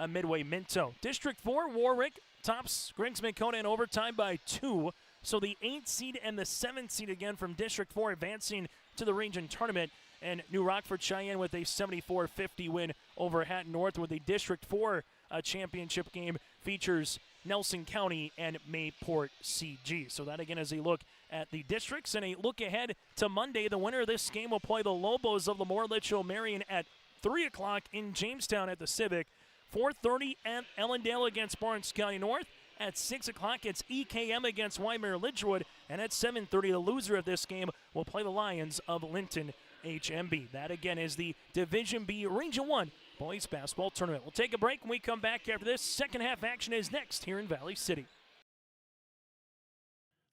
Midway Minto. District 4, Warwick tops Griggs Makona in overtime by 2. So the 8th seed and the 7th seed again from District 4 advancing to the region tournament. And New Rockford Cheyenne with a 74-50 win over Hatton North, with the District 4 championship game features Nelson County and Mayport CG. So that again is a look at the districts and a look ahead to Monday. The winner of this game will play the Lobos of Lemoore Litchfield Marion at 3 o'clock in Jamestown at the Civic. 4:30 at Ellendale against Barnes County North. At 6 o'clock, it's EKM against Weimar-Lidgerwood. And at 7:30, the loser of this game will play the Lions of Linton HMB. That again is the Division B Region 1 Boys Basketball Tournament. We'll take a break. When we come back after this, second half action is next here in Valley City.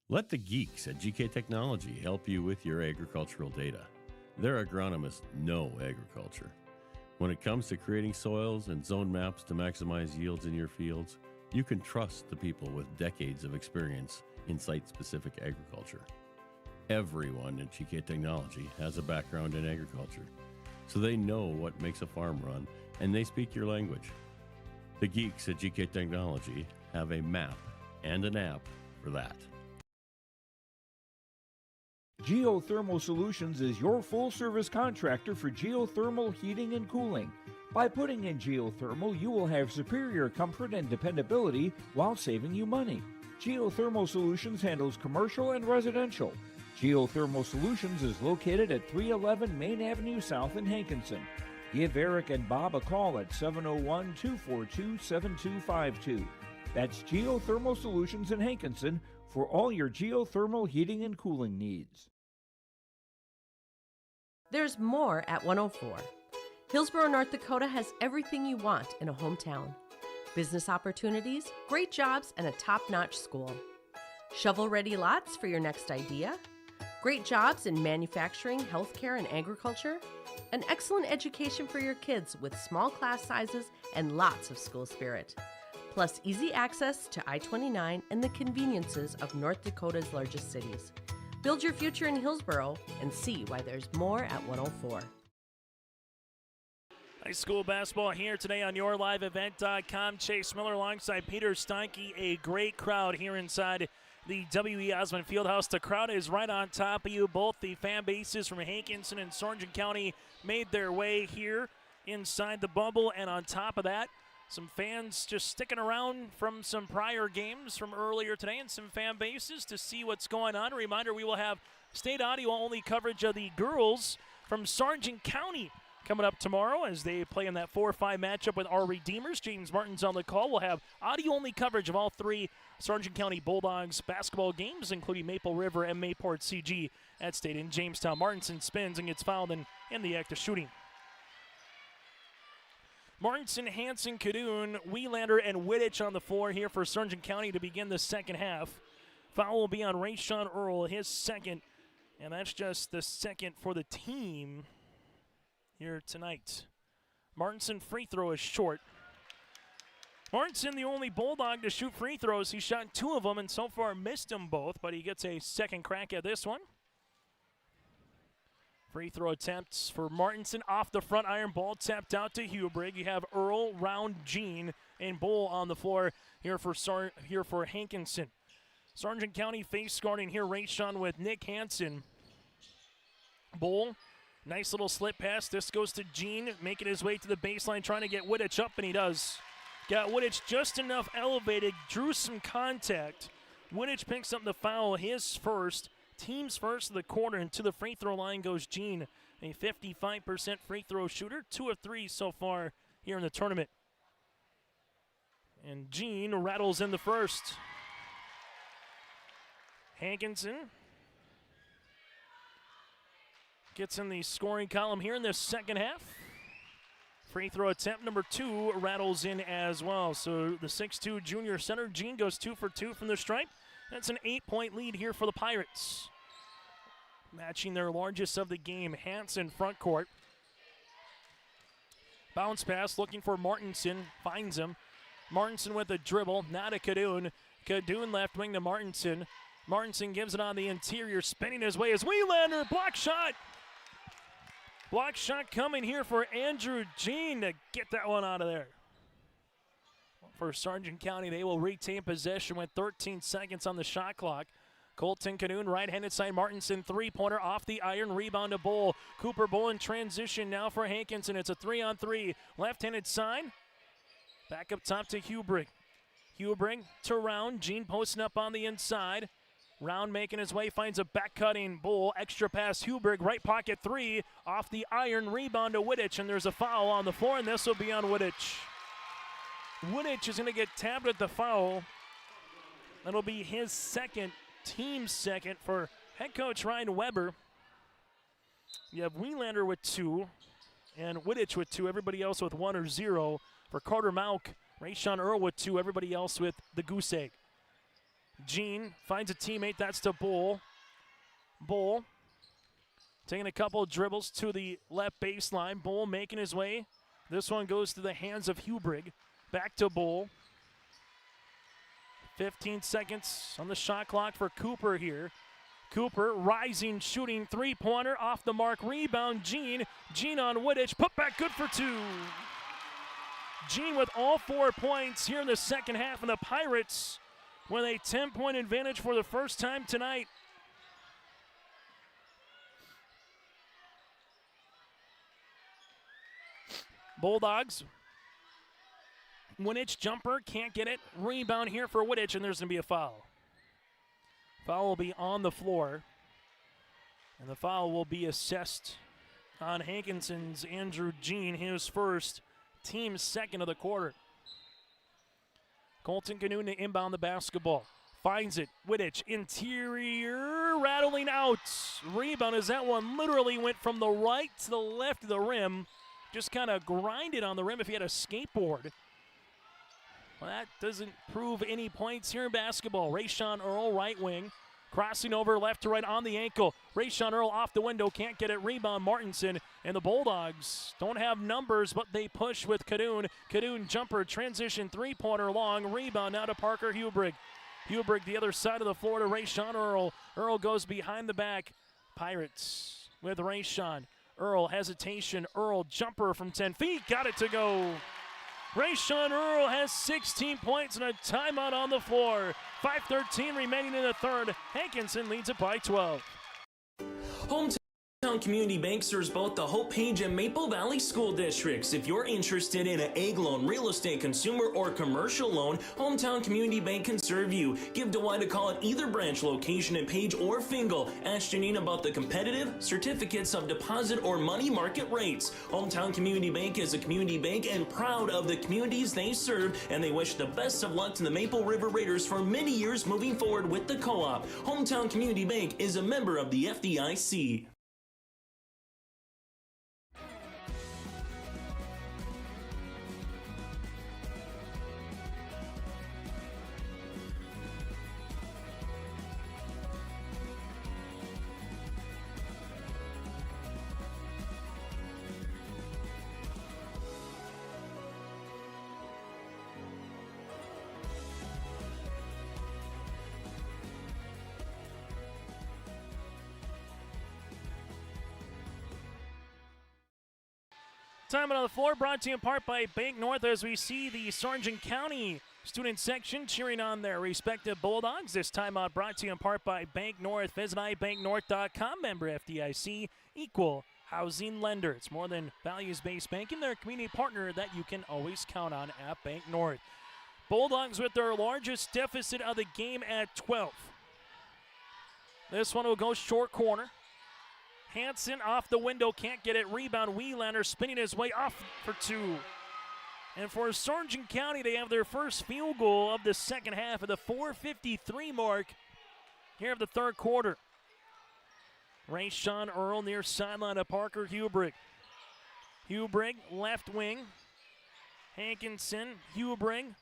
Let the geeks at GK Technology help you with your agricultural data. Their agronomists know agriculture. When it comes to creating soils and zone maps to maximize yields in your fields, you can trust the people with decades of experience in site-specific agriculture. Everyone at GK Technology has a background in agriculture, so they know what makes a farm run, and they speak your language. The geeks at GK Technology have a map and an app for that. Geothermal Solutions is your full-service contractor for geothermal heating and cooling. By putting in geothermal, you will have superior comfort and dependability while saving you money. Geothermal Solutions handles commercial and residential. Geothermal Solutions is located at 311 Main Avenue South in Hankinson. Give Eric and Bob a call at 701-242-7252. That's Geothermal Solutions in Hankinson for all your geothermal heating and cooling needs. There's more at 104. Hillsborough, North Dakota has everything you want in a hometown. Business opportunities, great jobs, and a top-notch school. Shovel-ready lots for your next idea. Great jobs in manufacturing, healthcare, and agriculture. An excellent education for your kids with small class sizes and lots of school spirit. Plus easy access to I-29 and the conveniences of North Dakota's largest cities. Build your future in Hillsborough and see why there's more at 104. High school basketball here today on YourLiveEvent.com. Chase Miller alongside Peter Steinke. A great crowd here inside the W.E. Osmond Fieldhouse. The crowd is right on top of you. Both the fan bases from Hankinson and Sargent County made their way here inside the bubble. And on top of that, some fans just sticking around from some prior games from earlier today and some fan bases to see what's going on. A reminder, we will have state audio-only coverage of the girls from Sargent County coming up tomorrow as they play in that 4-5 matchup with our Redeemers. James Martin's on the call. We'll have audio-only coverage of all 3 Sargent County Bulldogs basketball games, including Maple River and Mayport CG at state in Jamestown. Martinson spins and gets fouled in the act of shooting. Martinson, Hanson, Cadoon, Wielander, and Wittich on the floor here for Sargent County to begin the second half. Foul will be on Rayshawn Earl, his second, and that's just the second for the team here tonight. Martinson free throw is short. Martinson, the only Bulldog to shoot free throws. He shot 2 of them and so far missed them both, but he gets a second crack at this one. Free throw attempts for Martinson off the front iron. Ball tapped out to Hubrigg. You have Earl, Round, Jean, and Bull on the floor here for Hankinson. Sargent County face guarding here, Rayshawn with Nick Hansen. Bull, nice little slip pass. This goes to Jean, making his way to the baseline, trying to get Wittich up, and he does. Got Wittich just enough elevated, drew some contact. Wittich picks up the foul, his first. Team's first of the quarter, and to the free throw line goes Jean, a 55% free throw shooter, 2 of 3 so far here in the tournament. And Jean rattles in the first. Hankinson gets in the scoring column here in this second half. Free throw attempt number 2 rattles in as well. So the 6'2 junior center, Jean, goes 2 for 2 from the stripe. That's an 8-point lead here for the Pirates. Matching their largest of the game, Hanson front court. Bounce pass looking for Martinson, finds him. Martinson with a dribble, not a Cadoon. Cadoon left wing to Martinson. Martinson gives it on the interior, spinning his way as Wielander, block shot. Block shot coming here for Andrew Jean to get that one out of there. For Sargent County, they will retain possession with 13 seconds on the shot clock. Colton Cadoon, right-handed side, Martinson, three-pointer off the iron, rebound to Bull. Cooper Bull in transition now for Hankinson. It's a 3-on-3, left-handed side. Back up top to Hubrigg. Hubrigg to Round, Jean posting up on the inside. Round making his way, finds a back-cutting Bull. Extra pass, Hubrigg, right pocket 3, off the iron, rebound to Wittich, and there's a foul on the floor, and this will be on Wittich. Wittich is going to get tabbed at the foul. That'll be his second, team second for head coach Ryan Weber. You have Wielander with 2 and Wittich with 2, everybody else with 1 or 0. For Carter Malk, Rayshawn Earl with 2, everybody else with the goose egg. Jean finds a teammate, that's to Bull. Bull taking a couple of dribbles to the left baseline. Bull making his way. This one goes to the hands of Hubrigg. Back to Bull. 15 seconds on the shot clock for Cooper here. Cooper rising, shooting, three-pointer off the mark, rebound, Jean. Jean on Wittich, put back good for 2. Jean with all 4 points here in the second half, and the Pirates with a 10-point advantage for the first time tonight. Bulldogs. Wittich jumper, can't get it. Rebound here for Wittich, and there's going to be a foul. Foul will be on the floor, and the foul will be assessed on Hankinson's Andrew Jean, his first, team second of the quarter. Colton Cadoon to inbound the basketball. Finds it, Wittich, interior, rattling out. Rebound as that one literally went from the right to the left of the rim. Just kind of grinded on the rim if he had a skateboard. Well, that doesn't prove any points here in basketball. Rayshawn Earl, right wing, crossing over left to right on the ankle. Rayshawn Earl off the window, can't get it. Rebound Martinson, and the Bulldogs don't have numbers, but they push with Cadoon. Cadoon jumper, transition, three-pointer long, rebound now to Parker Hubrigg. Hubrigg the other side of the floor to Rayshawn Earl. Earl goes behind the back. Pirates with Rayshawn. Earl hesitation, Earl jumper from 10 feet, got it to go. Rayshawn Earl has 16 points and a timeout on the floor. 5:13 remaining in the third. Hankinson leads it by 12. Home Hometown Community Bank serves both the Hope Page and Maple Valley school districts. If you're interested in an egg loan, real estate, consumer, or commercial loan, Hometown Community Bank can serve you. Give Dwight a call at either branch location in Page or Fingal. Ask Janine about the competitive certificates of deposit or money market rates. Hometown Community Bank is a community bank and proud of the communities they serve, and they wish the best of luck to the Maple River Raiders for many years moving forward with the co-op. Hometown Community Bank is a member of the FDIC. Time on the floor brought to you in part by Bank North as we see the Sargent County student section cheering on their respective Bulldogs. This timeout brought to you in part by Bank North. Visit ibanknorth.com, member FDIC, equal housing lender. It's more than values-based banking. They're a community partner that you can always count on at Bank North. Bulldogs with their largest deficit of the game at 12. This one will go short corner. Hanson off the window, can't get it. Rebound, Wielander spinning his way off for two. And for Sargent County, they have their first field goal of the second half at the 4:53 mark here of the third quarter. Rayshawn Earl near sideline of Parker Hubrick. Hubrick, left wing. Hankinson, Hubrick,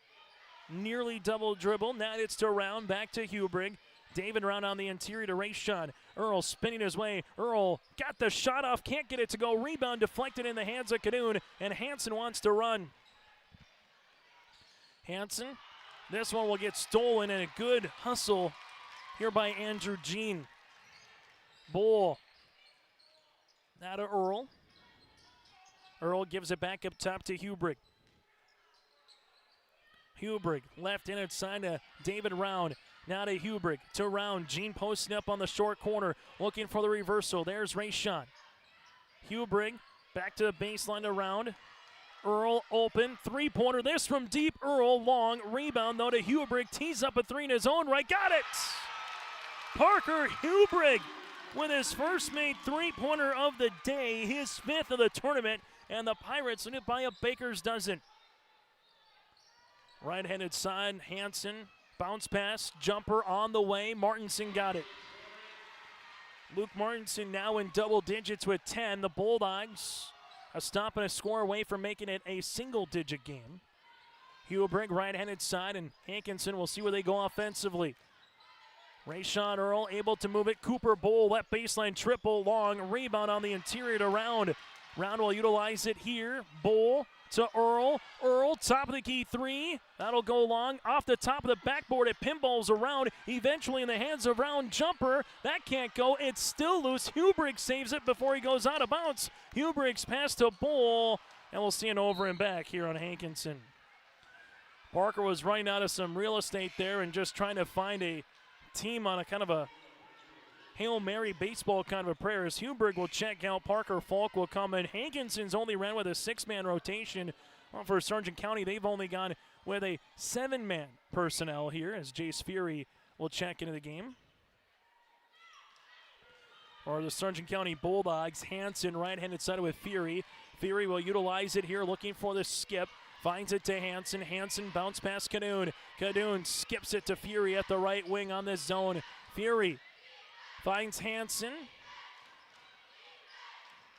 nearly double dribble. Now it's to Round, back to Hubrick. David Round on the interior to Rayshawn. Earl spinning his way. Earl got the shot off, can't get it to go. Rebound deflected in the hands of Cadoon, and Hanson wants to run. Hanson, this one will get stolen, and a good hustle here by Andrew Jean. Bull. Now to Earl. Earl gives it back up top to Hubrick. Hubrick left in inside to David Round. Now to Hubrick, to Round. Jean posting up on the short corner, looking for the reversal. There's Rayshawn. Hubrick back to the baseline to Round. Earl open, three-pointer. This from deep. Earl long. Rebound, though, to Hubrick. Tees up a three in his own right. Got it! Parker Hubrick with his first made three-pointer of the day, his fifth of the tournament, and the Pirates win it by a baker's dozen. Right-handed side, Hanson. Bounce pass, jumper on the way. Martinson got it. Luke Martinson now in double digits with 10. The Bulldogs a stop and a score away from making it a single-digit game. Hubrick right-handed side, and Hankinson will see where they go offensively. Rayshawn Earl able to move it. Cooper Bull, left baseline triple long. Rebound on the interior to Round. Round will utilize it here. Bull to Earl. Earl, top of the key three. That'll go long. Off the top of the backboard, it pinballs around. Eventually in the hands of Round, jumper. That can't go. It's still loose. Hubrick saves it before he goes out of bounds. Hubrick's pass to Bull. And we'll see an over and back here on Hankinson. Parker was running out of some real estate there and just trying to find a team on a kind of a Hail Mary baseball kind of a prayer as Hubrick will check out. Parker Falk will come in. Hankinson's only ran with a six-man rotation. Well, for Sargent County, they've only gone with a seven-man personnel here as Jace Fury will check into the game. For the Sargent County Bulldogs, Hanson right-handed side with Fury. Fury will utilize it here, looking for the skip. Finds it to Hanson. Hanson bounce past Cadoon. Cadoon skips it to Fury at the right wing on this zone. Fury finds Hanson.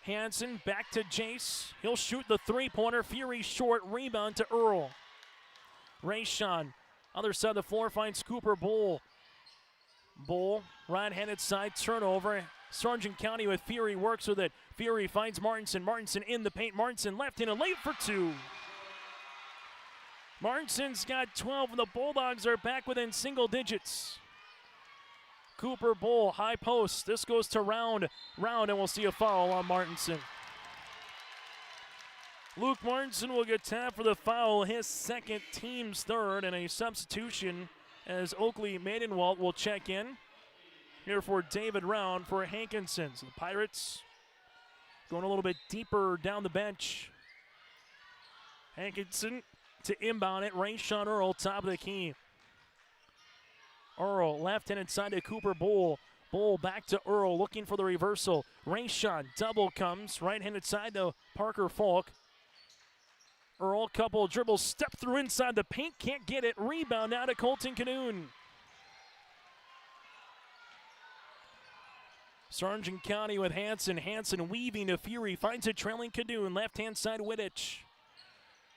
Hanson back to Jace. He'll shoot the three-pointer. Fury short. Rebound to Earl. Rayshawn, other side of the floor, finds Cooper Bull. Bull, right-handed side, turnover. Sargent County with Fury works with it. Fury finds Martinson. Martinson in the paint. Martinson left in a late for two. Martinson's got 12, and the Bulldogs are back within single digits. Cooper Bull, high post. This goes to Round, and we'll see a foul on Martinson. Luke Martinson will get tapped for the foul, his second, team's third, and a substitution as Oakley Maidenwalt will check in. here for David Round for Hankinson. So the Pirates going a little bit deeper down the bench. Hankinson to inbound it. Rayshawn Earl, top of the key. Earl left-handed side to Cooper Bull. Bull back to Earl, looking for the reversal. Rayshawn double comes. Right-handed side to Parker Falk. Earl, couple dribbles, step through inside the paint, can't get it. Rebound now to Colton Canoon. Sargent County with Hanson. Hanson weaving to Fury, finds a trailing Canoon. Left-hand side, Wittich.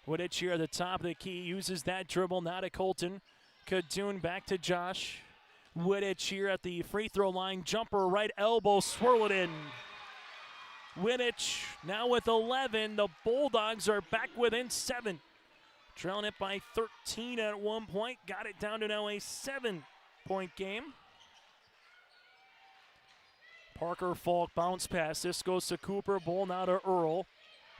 Wittich here at the top of the key, uses that dribble, now to Colton. Canoon back to Josh. Wittich here at the free throw line, jumper, right elbow, swirl it in. Wittich now with 11. The Bulldogs are back within 7. Trailing it by 13 at one point. Got it down to now a 7-point game. Parker Falk bounce pass. This goes to Cooper. Bull now to Earl.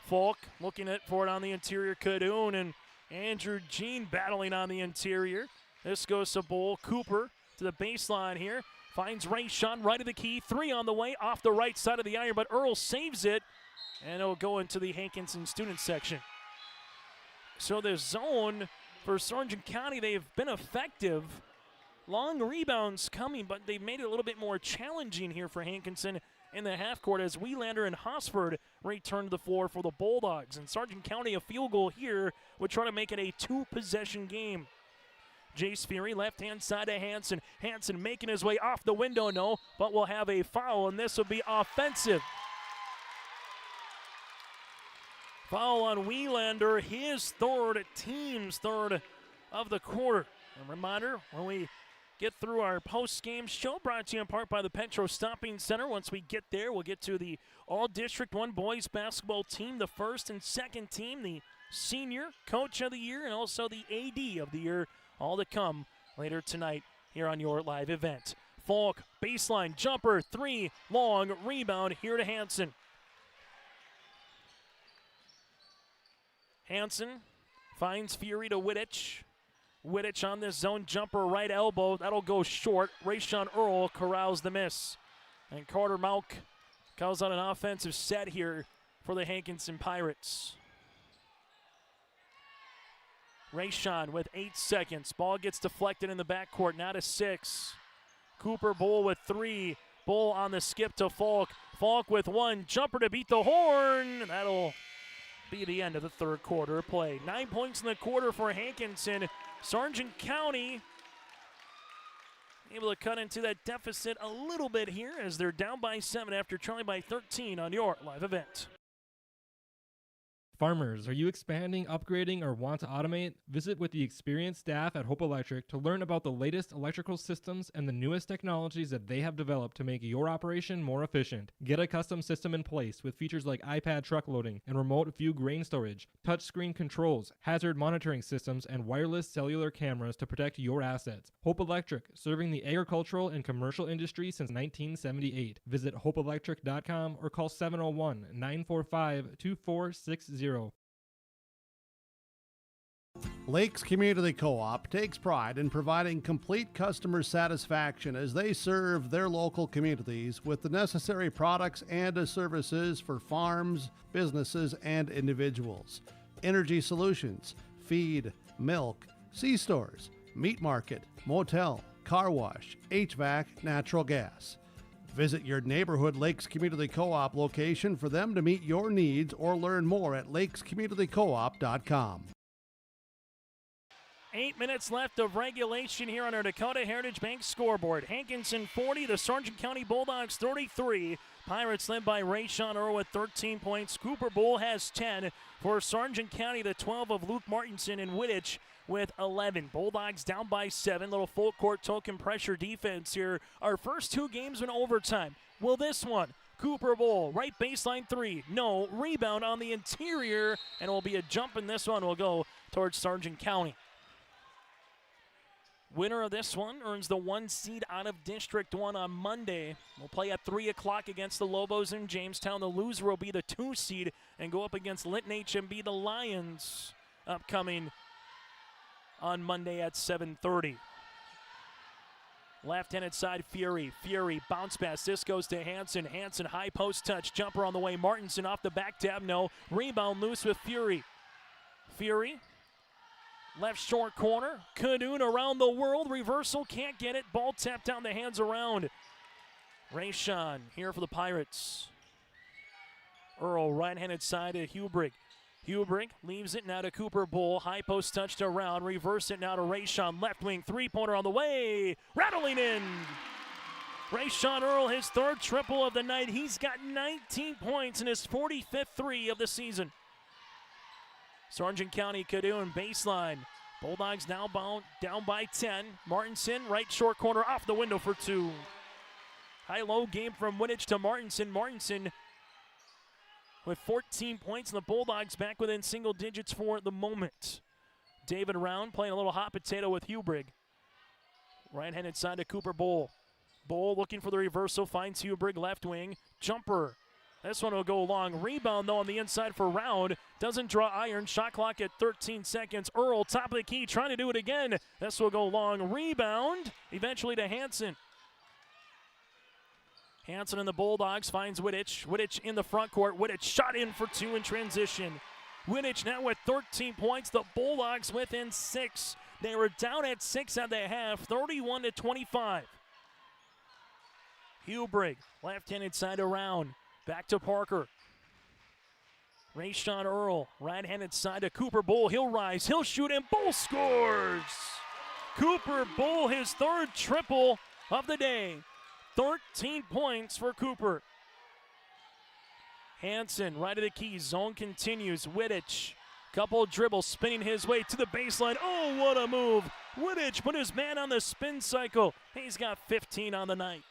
Falk looking for it on the interior. Cadoon and Andrew Jean battling on the interior. This goes to Bull. Cooper to the baseline here. Finds Rayshawn right of the key. 3 on the way off the right side of the iron, but Earl saves it, and it'll go into the Hankinson student section. So the zone for Sargent County, they've been effective. Long rebounds coming, but they've made it a little bit more challenging here for Hankinson in the half court as Wielander and Hosford return to the floor for the Bulldogs. And Sargent County, a field goal here would try to make it a 2-possession game. Jace Fury, left-hand side to Hanson. Hanson making his way off the window, no, but will have a foul, and this will be offensive. Foul on Wielander, his third, team's third of the quarter. A reminder, when we get through our post-game show, brought to you in part by the Petro Stopping Center. Once we get there, we'll get to the All-District 1 boys basketball team, the first and second team, the senior coach of the year, and also the AD of the year. All to come later tonight here on your live event. Falk, baseline, jumper, 3, long, rebound here to Hanson. Hanson finds Fury to Wittich. Wittich on this zone jumper, right elbow. That'll go short. Rayshawn Earl corrals the miss. And Carter Malk calls on an offensive set here for the Hankinson Pirates. Rayshawn with 8 seconds. Ball gets deflected in the backcourt, now to 6. Cooper Bull with 3. Bull on the skip to Falk. Falk with 1. Jumper to beat the horn. That'll be the end of the third quarter play. 9 points in the quarter for Hankinson. Sargent County able to cut into that deficit a little bit here as they're down by 7 after trailing by 13 on your live event. Farmers, are you expanding, upgrading, or want to automate? Visit with the experienced staff at Hope Electric to learn about the latest electrical systems and the newest technologies that they have developed to make your operation more efficient. Get a custom system in place with features like iPad truck loading and remote view grain storage, touchscreen controls, hazard monitoring systems, and wireless cellular cameras to protect your assets. Hope Electric, serving the agricultural and commercial industry since 1978. Visit hopeelectric.com or call 701-945-2460. Lakes Community Co-op takes pride in providing complete customer satisfaction as they serve their local communities with the necessary products and services for farms, businesses, and individuals. Energy solutions, feed, milk, C-stores, meat market, motel, car wash, HVAC, natural gas. Visit your neighborhood Lakes Community Co-op location for them to meet your needs or learn more at lakescommunitycoop.com. 8 minutes left of regulation here on our Dakota Heritage Bank scoreboard. Hankinson 40, the Sargent County Bulldogs 33. Pirates led by Rayshawn Earl with 13 points. Cooper Bull has 10. For Sargent County, the 12 of Luke Martinson and Wittich with 11. Bulldogs down by 7. Little full court token pressure defense here. Our first 2 games in overtime. Will this one? Cooper Bull, right baseline 3. No. Rebound on the interior, and it will be a jump, and this one will go towards Sargent County. Winner of this one earns the 1 seed out of District 1 on Monday. We'll play at 3 o'clock against the Lobos in Jamestown. The loser will be the 2 seed and go up against Linton HMB, the Lions, upcoming on Monday at 7:30. Left-handed side, Fury. Fury, bounce pass. This goes to Hanson. Hanson, high post touch. Jumper on the way. Martinson off the back tab. No. Rebound loose with Fury. Fury. Left short corner. Cadoon around the world. Reversal. Can't get it. Ball tapped down the hands around. Rayshawn here for the Pirates. Earl, right-handed side to Hubrick. Hubrick leaves it now to Cooper Bull. High post touched around. Reverse it now to Rayshawn. Left wing three-pointer on the way. Rattling in. Rayshawn Earl, his third triple of the night. He's got 19 points in his 45th three of the season. Sargent County, Cadoon, baseline. Bulldogs now down by 10. Martinson, right short corner, off the window for two. High-low game from Wittich to Martinson. Martinson with 14 points, and the Bulldogs back within single digits for the moment. David Round playing a little hot potato with Hubrick. Right-handed side to Cooper Bull. Bull looking for the reversal, finds Hubrick, left wing. Jumper. This one will go long. Rebound, though, on the inside for Round. Doesn't draw iron. Shot clock at 13 seconds. Earl, top of the key, trying to do it again. This will go long. Rebound, eventually to Hanson. Hanson and the Bulldogs finds Wittich. Wittich in the front court. Wittich shot in for two in transition. Wittich now with 13 points. The Bulldogs within 6. They were down at 6 at the half, 31-25. Hubrick, left-handed side around. Back to Parker. Rayshawn Earl, right-handed side to Cooper Bull. He'll rise, he'll shoot, and Bull scores! Cooper Bull, his third triple of the day. 13 points for Cooper. Hanson, right of the key. Zone continues. Wittich, couple dribbles, spinning his way to the baseline. Oh, what a move. Wittich put his man on the spin cycle. He's got 15 on the night.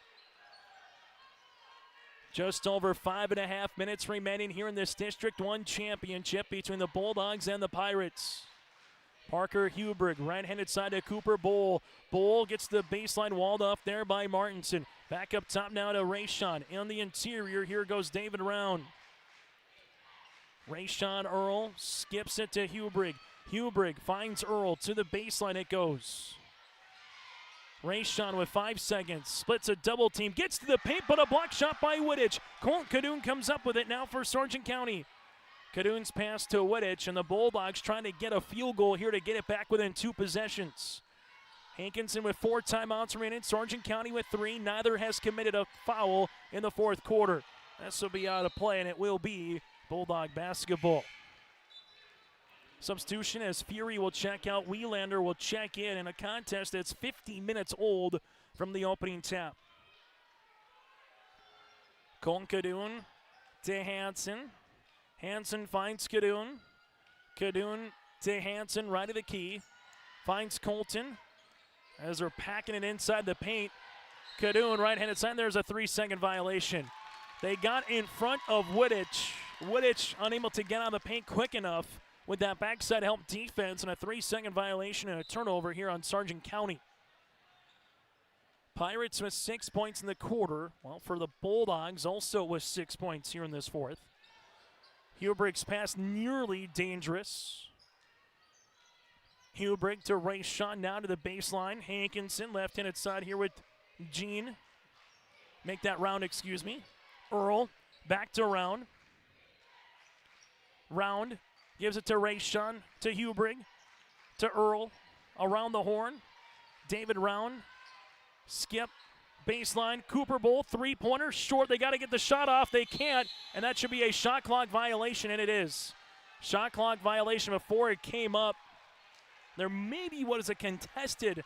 Just over 5.5 minutes remaining here in this District 1 championship between the Bulldogs and the Pirates. Parker Hubrick, right-handed side to Cooper Bull. Bull gets the baseline walled off there by Martinson. Back up top now to Rayshawn. In the interior, here goes David Round. Rayshawn Earl skips it to Hubrick. Hubrick finds Earl to the baseline. It goes. Rayshawn with 5 seconds. Splits a double team. Gets to the paint, but a block shot by Wittich. Colt Cadoon comes up with it now for Sargent County. Cadoon's pass to Wittich, and the Bulldogs trying to get a field goal here to get it back within 2 possessions. Hankinson with 4 timeouts remaining. Sargent County with 3. Neither has committed a foul in the fourth quarter. This will be out of play, and it will be Bulldog basketball. Substitution as Fury will check out. Wielander will check in a contest that's 50 minutes old from the opening tap. Cadoon to Hanson. Hanson finds Cadoon. Cadoon to Hanson, right of the key. Finds Colton as they're packing it inside the paint. Cadoon, right-handed side. There's a 3-second violation. They got in front of Wittich. Wittich unable to get out of the paint quick enough with that backside help defense, and a 3-second violation and a turnover here on Sargent County. Pirates with 6 points in the quarter. Well, for the Bulldogs, also with 6 points here in this fourth. Hubrick's pass nearly dangerous. Hubrick to Rayshawn, now to the baseline. Hankinson, left-handed side here with Gene. Make that Round, excuse me. Earl, back to Round. Round gives it to Rayshawn, to Hubrick, to Earl, around the horn. David Round, skip, baseline, Cooper Bull, 3-pointer, short. They got to get the shot off. They can't, and that should be a shot clock violation, and it is. Shot clock violation before it came up. There maybe was a contested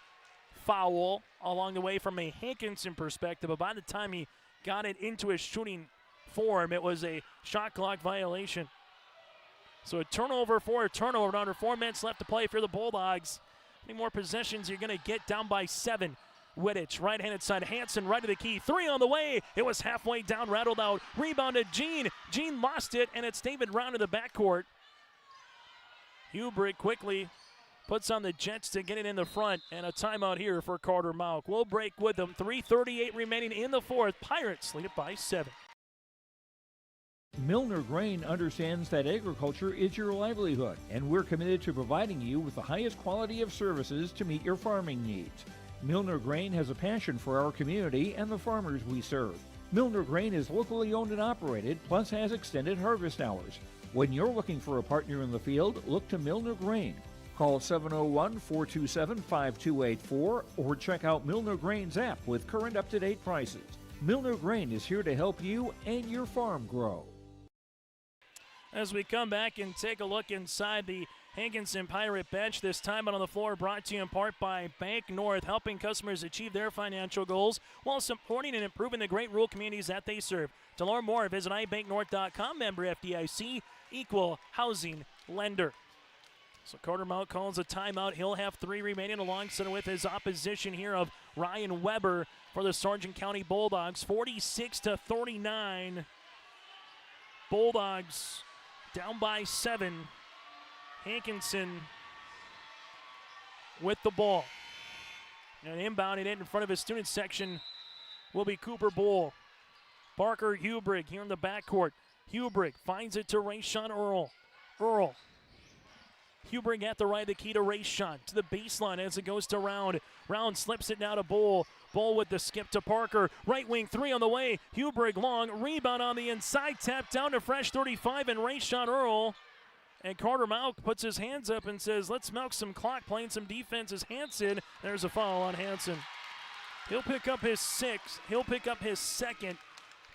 foul along the way from a Hankinson perspective, but by the time he got it into his shooting form, it was a shot clock violation. So a turnover for a turnover. Under 4 minutes left to play for the Bulldogs. Any more possessions, you're going to get down by 7. Wittich, right-handed side. Hanson, right of the key. 3 on the way. It was halfway down, rattled out. Rebounded Gene. Gene lost it, and it's David Round in the backcourt. Hubrick quickly puts on the Jets to get it in the front, and a timeout here for Carter Mauck. We'll break with them. 3:38 remaining in the fourth. Pirates lead it by 7. Milner Grain understands that agriculture is your livelihood, and we're committed to providing you with the highest quality of services to meet your farming needs. Milner Grain has a passion for our community and the farmers we serve. Milner Grain is locally owned and operated, plus has extended harvest hours. When you're looking for a partner in the field, look to Milner Grain. Call 701-427-5284 or check out Milner Grain's app with current up-to-date prices. Milner Grain is here to help you and your farm grow. As we come back and take a look inside the Hankinson Pirate bench, this time out on the floor, brought to you in part by Bank North, helping customers achieve their financial goals while supporting and improving the great rural communities that they serve. To learn more, visit ibanknorth.com, member FDIC, equal housing lender. So Carter-Mount calls a timeout. He'll have 3 remaining alongside with his opposition here of Ryan Weber for the Sargent County Bulldogs. 46-39. Bulldogs down by 7. Hankinson with the ball. And inbounding it in front of his student section will be Cooper Bull. Parker Hubrigg here in the backcourt. Hubrigg finds it to Rayshawn Earl. Hubrigg at the right, the key to Rayshawn. To the baseline as it goes to Round. Round slips it now to Bull. Bull with the skip to Parker. Right wing 3 on the way. Hubrigg long. Rebound on the inside. Tap down to fresh 35 and Rayshawn Earl. And Carter Malk puts his hands up and says, let's milk some clock, playing some defense as Hanson. There's a foul on Hanson. He'll pick up his 6th. He'll pick up his 2nd.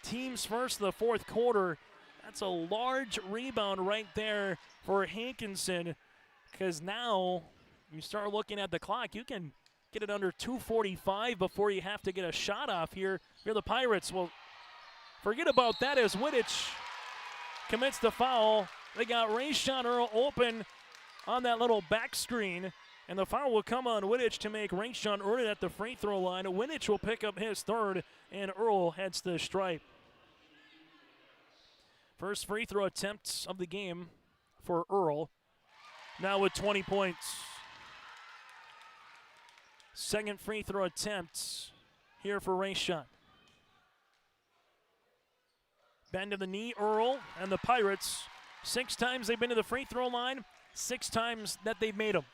Team's first of the 4th quarter. That's a large rebound right there for Hankinson, because now you start looking at the clock. You can get it under 2:45 before you have to get a shot off here. You're the Pirates. Well, forget about that as Wittich commits the foul. They got Rayshawn Earl open on that little back screen, and the foul will come on Wittich to make Rayshawn Earl at the free throw line. Wittich will pick up his 3rd, and Earl heads to the stripe. First free throw attempts of the game for Earl, now with 20 points. Second free throw attempts here for Rayshawn. Bend of the knee, Earl, and the Pirates. 6 times they've been to the free throw line, 6 times that they've made them.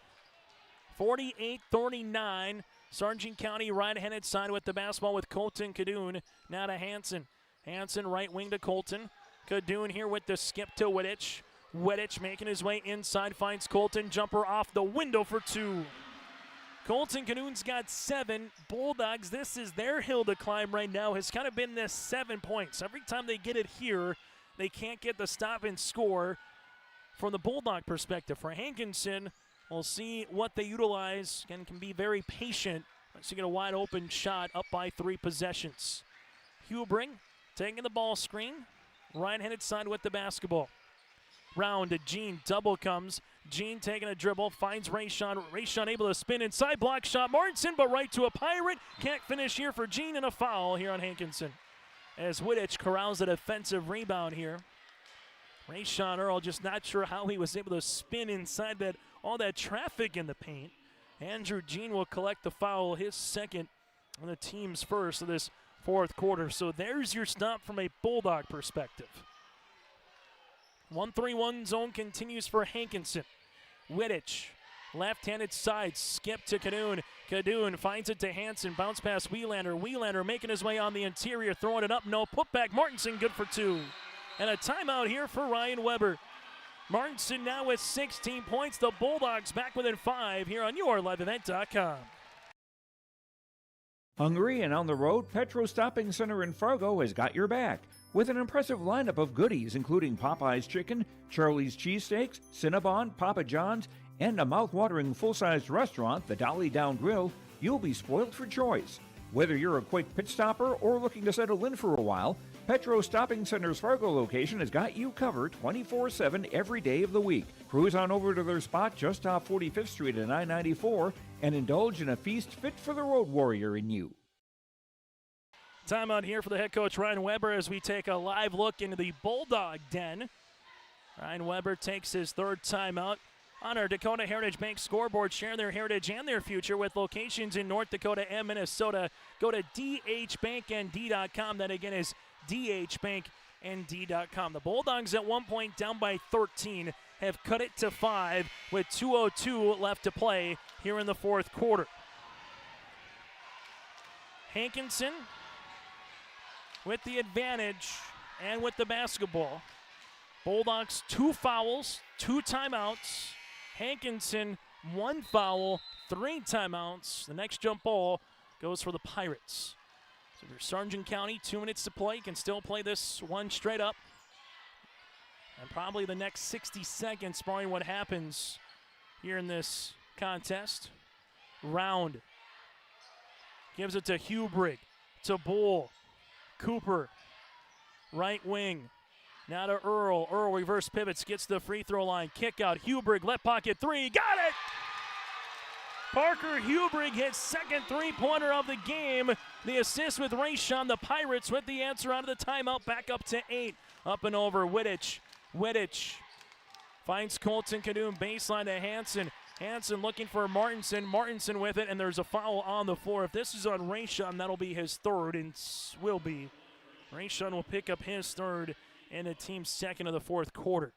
48-39, Sargent County right-handed side with the basketball with Colton Cadoon. Now to Hanson. Hanson right wing to Colton. Cadoon here with the skip to Wittich. Wittich making his way inside, finds Colton. Jumper off the window for 2. Colton Cadoon's got 7. Bulldogs, this is their hill to climb right now. Has kind of been this 7 points. Every time they get it here, they can't get the stop and score. From the Bulldog perspective, for Hankinson, we'll see what they utilize and can be very patient once you get a wide open shot up by 3 possessions. Hubrigg taking the ball screen, right-handed side with the basketball. Round to Jean, double comes. Jean taking a dribble, finds Rayshawn. Rayshawn able to spin inside, block shot. Martinson, but right to a Pirate. Can't finish here for Jean, and a foul here on Hankinson. As Wittich corrals a defensive rebound here. Rayshawn Earl just not sure how he was able to spin inside that all that traffic in the paint. Andrew Jean will collect the foul, his 2nd and the team's 1st of this 4th quarter. So there's your stop from a Bulldog perspective. 1-3-1 zone continues for Hankinson. Wittich, left-handed side, skip to Cadoon. Cadoon finds it to Hanson, bounce pass Wheelander. Wheelander making his way on the interior, throwing it up, no putback. Martinson good for 2. And a timeout here for Ryan Weber. Martinson now with 16 points. The Bulldogs back within 5 here on YourLiveEvent.com. Hungry and on the road, Petro Stopping Center in Fargo has got your back. With an impressive lineup of goodies including Popeye's Chicken, Charlie's Cheesesteaks, Cinnabon, Papa John's, and a mouth-watering full-sized restaurant, the Dolly Down Grill, you'll be spoiled for choice. Whether you're a quick pit stopper or looking to settle in for a while, Petro Stopping Center's Fargo location has got you covered 24/7 every day of the week. Cruise on over to their spot just off 45th Street and I-94 and indulge in a feast fit for the road warrior in you. Timeout here for the head coach Ryan Weber as we take a live look into the Bulldog Den. Ryan Weber takes his 3rd timeout on our Dakota Heritage Bank scoreboard. Share their heritage and their future with locations in North Dakota and Minnesota. Go to dhbanknd.com. That again is dhbanknd.com. The Bulldogs at one point down by 13 have cut it to 5 with 2:02 left to play here in the 4th quarter. Hankinson with the advantage and with the basketball. Bulldogs 2 fouls, 2 timeouts. Hankinson 1 foul, 3 timeouts. The next jump ball goes for the Pirates. So for Sargent County, 2 minutes to play. Can still play this one straight up. And probably the next 60 seconds, barring what happens here in this contest. Round gives it to Hubrich, to Bull, Cooper, right wing. Now to Earl. Earl reverse pivots, gets the free throw line. Kick out. Hubrich, left pocket 3. Got it! Parker Hubrich hits second three-pointer of the game. The assist with Rayshawn. The Pirates with the answer out of the timeout. Back up to 8. Up and over. Wittich. Wittich finds Colton Cadoon. Baseline to Hanson. Hanson looking for Martinson. Martinson with it, and there's a foul on the floor. If this is on Rayshawn, that'll be his third, and will be. Rayshawn will pick up his third and the team's second of the fourth quarter.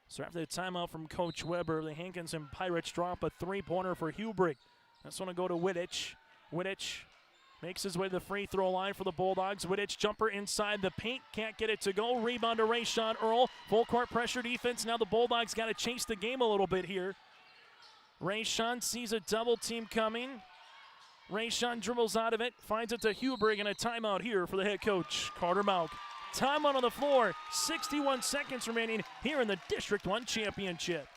So after the timeout from Coach Weber, the Hankinson Pirates drop a three-pointer for Hubrich. That's going to go to Wittich. Wittich makes his way to the free throw line for the Bulldogs. Wittich jumper inside the paint, can't get it to go. Rebound to Rayshawn Earl. Full court pressure defense. Now the Bulldogs got to chase the game a little bit here. Rayshawn sees a double team coming. Rayshawn dribbles out of it, finds it to Hubrich, and a timeout here for the head coach, Carter Mauk. Timeout on the floor, 61 seconds remaining here in the District 1 Championship.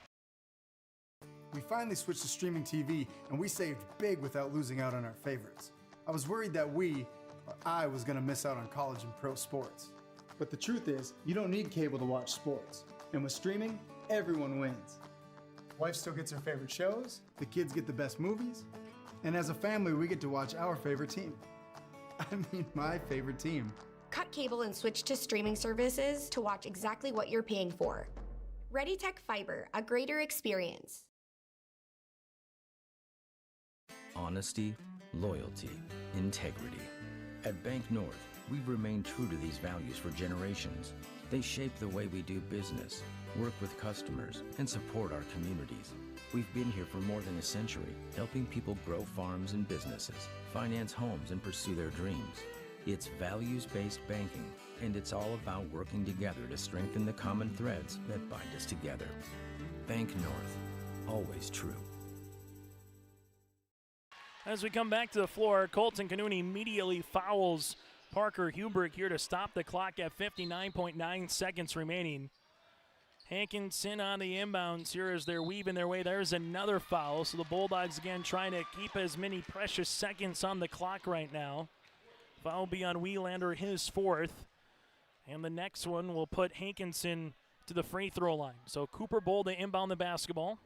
We finally switched to streaming TV, and we saved big without losing out on our favorites. I was worried that I was going to miss out on college and pro sports. But the truth is, you don't need cable to watch sports. And with streaming, everyone wins. Wife still gets her favorite shows, the kids get the best movies, and as a family, we get to watch our favorite team. I mean, my favorite team. Cut cable and switch to streaming services to watch exactly what you're paying for. ReadyTech Fiber, a greater experience. Honesty, loyalty, integrity. At Bank North, we've remained true to these values for generations. They shape the way we do business, work with customers, and support our communities. We've been here for more than a century, helping people grow farms and businesses, finance homes, and pursue their dreams. It's values-based banking, and it's all about working together to strengthen the common threads that bind us together. Bank North, always true. As we come back to the floor, Colton Canoon immediately fouls Parker Hubrich here to stop the clock at 59.9 seconds remaining. Hankinson on the inbounds here as they're weaving their way. There's another foul, so the Bulldogs again trying to keep as many precious seconds on the clock right now. Foul will be on Wielander, his fourth. And the next one will put Hankinson to the free throw line. So Cooper Bull to inbound the basketball.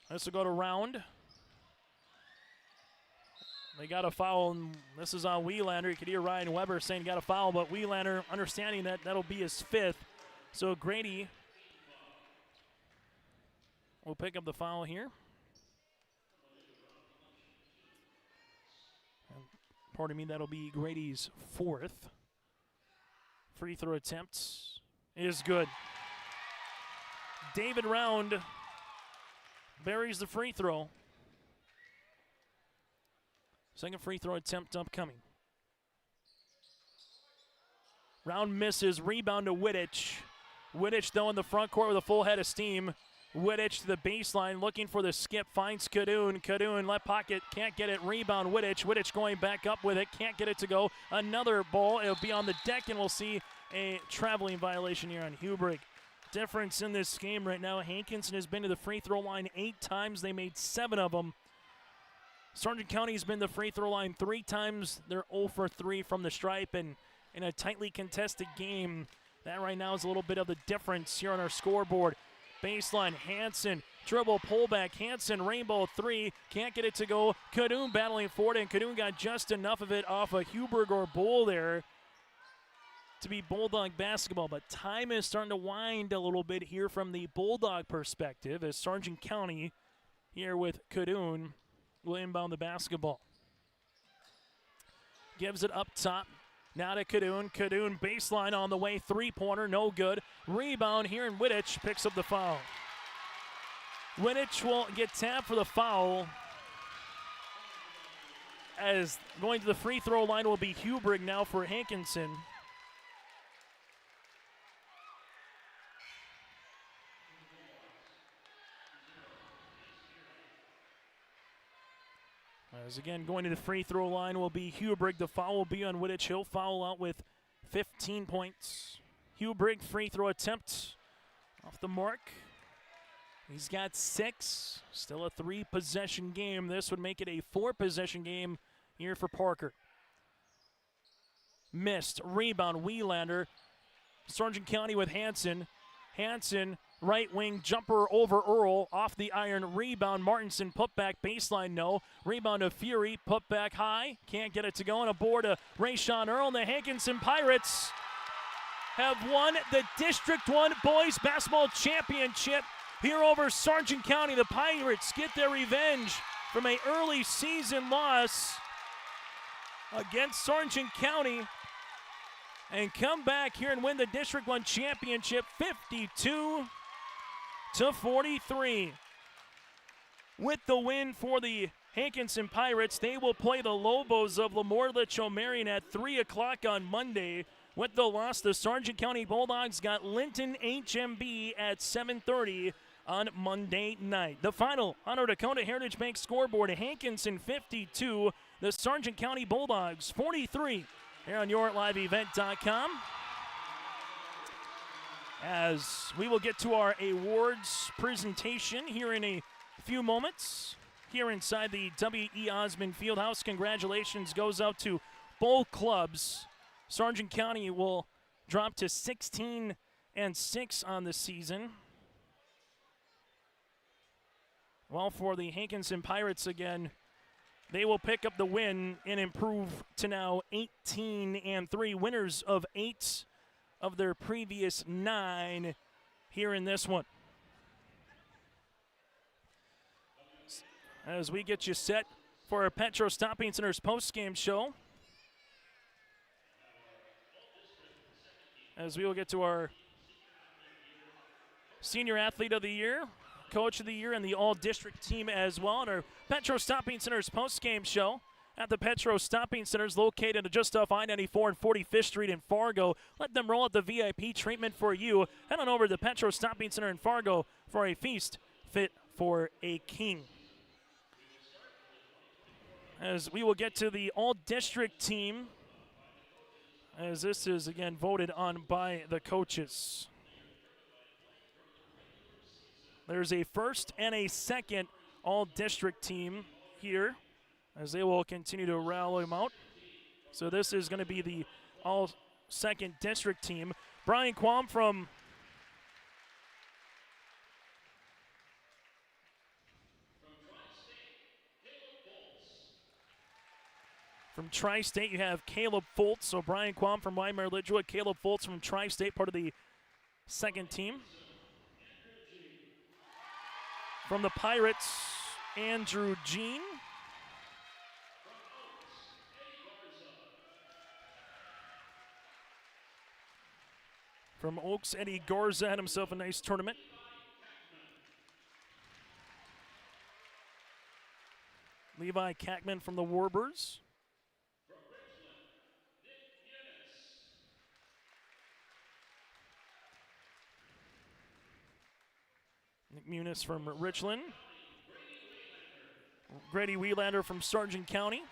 This will go to Round. They got a foul, and this is on Wielander. You could hear Ryan Weber saying he got a foul, but Wielander understanding that that'll be his fifth. So Grady will pick up the foul here. Pardon me, that'll be Grady's fourth. Free throw attempts is good. David Round buries the free throw. Second free throw attempt upcoming. Round misses, rebound to Wittich. Wittich though in the front court with a full head of steam. Wittich to the baseline, looking for the skip, finds Cadoon. Cadoon left pocket, can't get it, rebound Wittich. Wittich going back up with it, can't get it to go. Another ball, it'll be on the deck, and we'll see a traveling violation here on Hubrich. Difference in this game right now, Hankinson has been to the free throw line 8 times. They made 7 of them. Sargent County has been to the free throw line 3 times. They're 0 for 3 from the stripe, and in a tightly contested game, that right now is a little bit of the difference here on our scoreboard. Baseline, Hanson, dribble, pullback, Hanson, rainbow 3, can't get it to go. Cadoon battling for it, and Cadoon got just enough of it off of Hubrich or Bull there to be Bulldog basketball, but time is starting to wind a little bit here from the Bulldog perspective as Sargent County here with Cadoon will inbound the basketball. Gives it up top. Now to Cadoon. Cadoon baseline on the way. Three-pointer, no good. Rebound here, and Wittich picks up the foul. Wittich will get tapped for the foul. As going to the free throw line will be Hubrich now for Hankinson. As again, going to the free throw line will be Hubrich. The foul will be on Wittich. He'll foul out with 15 points. Hubrich free throw attempt off the mark. He's got 6. Still a 3-possession game. This would make it a 4-possession game here for Parker. Missed. Rebound. Wielander. Sargent County with Hanson. Hanson, right wing jumper over Earl. Off the iron. Rebound. Martinson put back baseline. No. Rebound to Fury. Put back high. Can't get it to go. And a board to Rayshawn Earl. And the Hankinson Pirates have won the District 1 Boys Basketball Championship here over Sargent County. The Pirates get their revenge from an early season loss against Sargent County and come back here and win the District 1 Championship 52-43. With the win for the Hankinson Pirates, they will play the Lobos of Lemoore-Litchfield-Marion at 3 o'clock on Monday. With the loss, the Sargent County Bulldogs got Linton HMB at 7:30 on Monday night. The final on our Dakota Heritage Bank scoreboard, Hankinson 52, the Sargent County Bulldogs 43, here on YourLiveEvent.com. As we will get to our awards presentation here in a few moments, here inside the W.E. Osmond Fieldhouse. Congratulations goes out to both clubs. Sargent County will drop to 16-6 on the season. Well, for the Hankinson Pirates again, they will pick up the win and improve to now 18-3, winners of 8 of their previous 9 here in this one. As we get you set for our Petro Stopping Center's post-game show, as we will get to our Senior Athlete of the Year, Coach of the Year, and the All-District team as well, and our Petro Stopping Center's post-game show at the Petro Stopping Centers located just off I-94 and 45th Street in Fargo. Let them roll out the VIP treatment for you. Head on over to the Petro Stopping Center in Fargo for a feast fit for a king. As we will get to the All-District team, as this is again voted on by the coaches. There's a first and a second All-District team here, as they will continue to rally them out. So this is going to be the All-Second District team. Brian Quam from Tri-State, you have Caleb Foltz. So Brian Quam from Weimar Lidgewood, Caleb Foltz from Tri-State, part of the second team. From the Pirates, Andrew Jean. From Oaks, Eddie Garza had himself a nice tournament. Levi Kackman from the Warbers. Nick Muniz from Richland. Grady Wielander from Sargent County.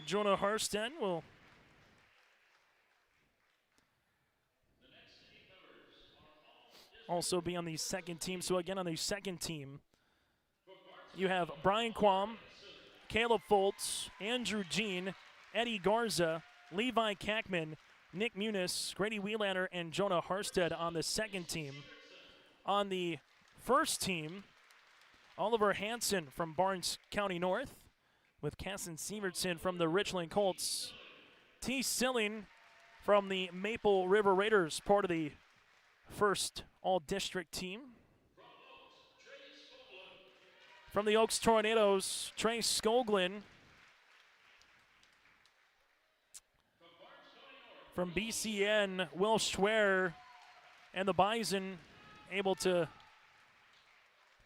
Jonah Harstead will also be on the second team. So again, on the second team, you have Brian Quam, Caleb Foltz, Andrew Jean, Eddie Garza, Levi Kackman, Nick Muniz, Grady Wielander, and Jonah Harstead on the second team. On the first team, Oliver Hansen from Barnes County North, with Casson Sievertson from the Richland Colts. T. Silling from the Maple River Raiders, part of the first All-District team. From the Oaks Tornadoes, Trey Skoglin. from BCN, Will Schwer, and the Bison able to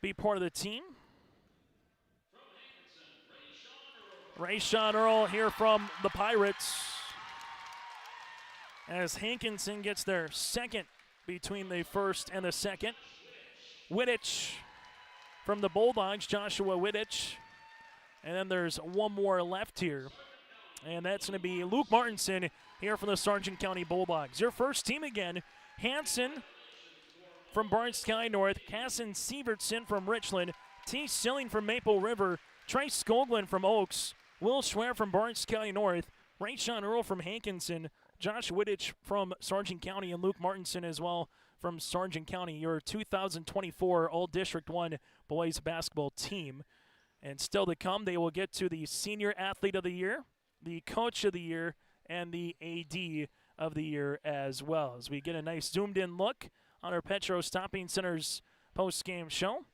be part of the team. Rayshawn Earl here from the Pirates, as Hankinson gets their second between the first and the second. Wittich from the Bulldogs, Joshua Wittich. And then there's one more left here, and that's going to be Luke Martinson here from the Sargent County Bulldogs. Your first team again, Hanson from Barnes County North, Casson Sievertson from Richland, T. Silling from Maple River, Trey Skoglund from Oaks, Will Schwer from Barnes County North, Rayshawn Earl from Hankinson, Josh Wittich from Sargent County, and Luke Martinson as well from Sargent County, your 2024 All-District 1 boys basketball team. And still to come, they will get to the Senior Athlete of the Year, the Coach of the Year, and the AD of the Year as well, as we get a nice zoomed-in look on our Petro Stopping Center's post-game show.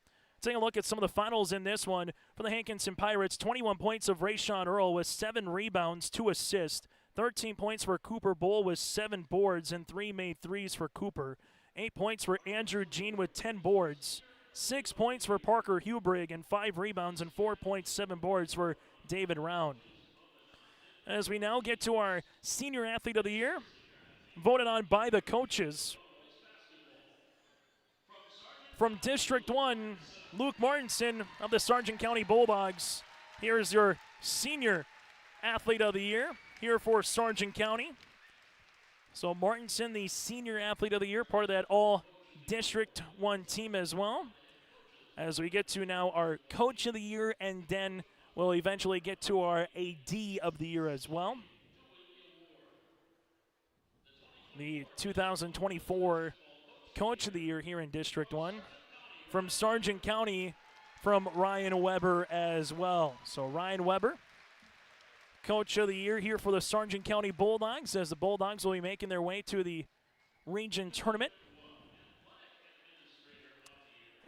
Taking a look at some of the finals in this one. For the Hankinson Pirates, 21 points of Rayshawn Earl with 7 rebounds, 2 assists. 13 points for Cooper Bull with 7 boards and 3 made threes for Cooper. 8 points for Andrew Jean with 10 boards. 6 points for Parker Hubrigg and 5 rebounds and 4.7 boards for David Round. As we now get to our Senior Athlete of the Year, voted on by the coaches. From District 1, Luke Martinson of the Sargent County Bulldogs. Here's your Senior Athlete of the Year here for Sargent County. So Martinson, the Senior Athlete of the Year, part of that All-District 1 team as well. As we get to now our Coach of the Year, and then we'll eventually get to our AD of the Year as well. The 2024 Coach of the Year here in District 1 from Sargent County, from Ryan Weber as well. So Ryan Weber, Coach of the Year here for the Sargent County Bulldogs, as the Bulldogs will be making their way to the region tournament.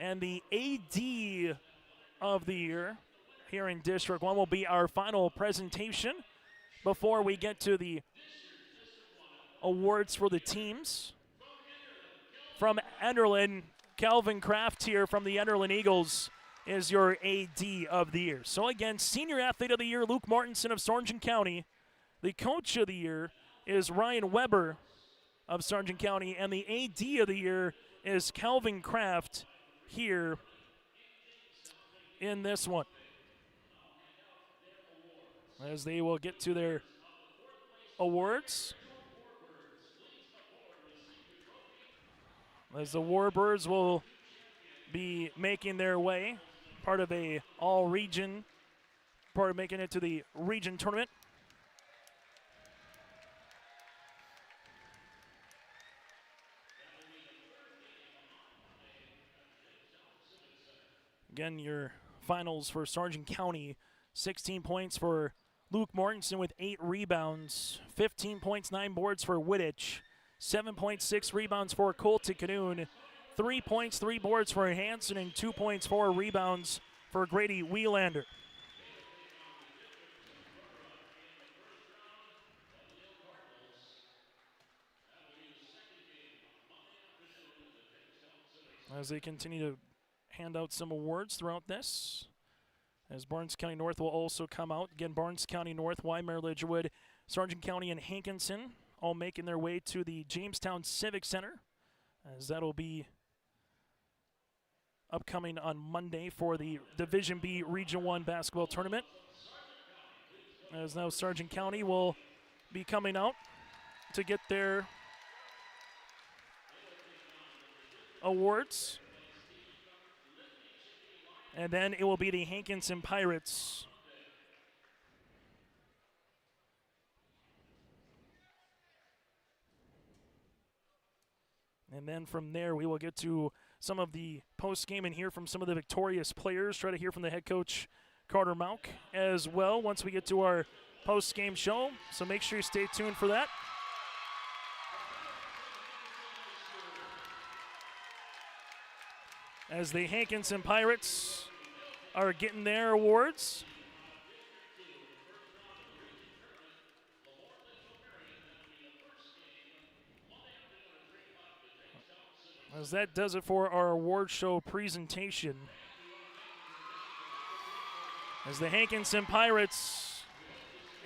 And the AD of the Year here in District 1 will be our final presentation before we get to the awards for the teams. From Enderlin, Calvin Kraft here from the Enderlin Eagles is your AD of the Year. So again, Senior Athlete of the Year, Luke Martinson of Sargent County. The Coach of the Year is Ryan Weber of Sargent County, and the AD of the Year is Calvin Kraft here in this one, as they will get to their awards. As the Warbirds will be making their way, part of a all-region, part of making it to the region tournament. Again, your finals for Sargent County, 16 points for Luke Mortensen with 8 rebounds, 15 points, 9 boards for Wittich, 7.6 rebounds for Colton Canoon, 3 points, 3 boards for Hanson, and 2 points, 4 rebounds for Grady Wielander. As they continue to hand out some awards throughout this, as Barnes County North will also come out. Again, Barnes County North, Weimar Lidgerwood, Sargent County, and Hankinson all making their way to the Jamestown Civic Center, as that'll be upcoming on Monday for the Division B Region 1 basketball tournament. As now Sargent County will be coming out to get their awards. And then it will be the Hankinson Pirates. And then from there, we will get to some of the post-game and hear from some of the victorious players. Try to hear from the head coach, Carter Malk, as well once we get to our post-game show. So make sure you stay tuned for that. As the Hankinson Pirates are getting their awards. As that does it for our award show presentation. As the Hankinson Pirates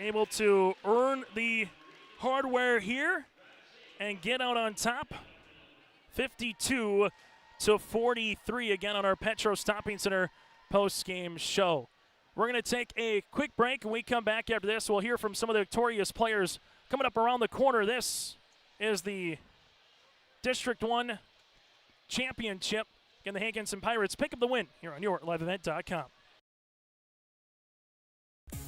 able to earn the hardware here and get out on top, 52-43 again on our Petro Stopping Center post-game show. We're going to take a quick break. When we come back after this, we'll hear from some of the victorious players coming up around the corner. This is the District 1 Championship. Again, the Hankinson Pirates pick up the win here on YourLiveEvent.com.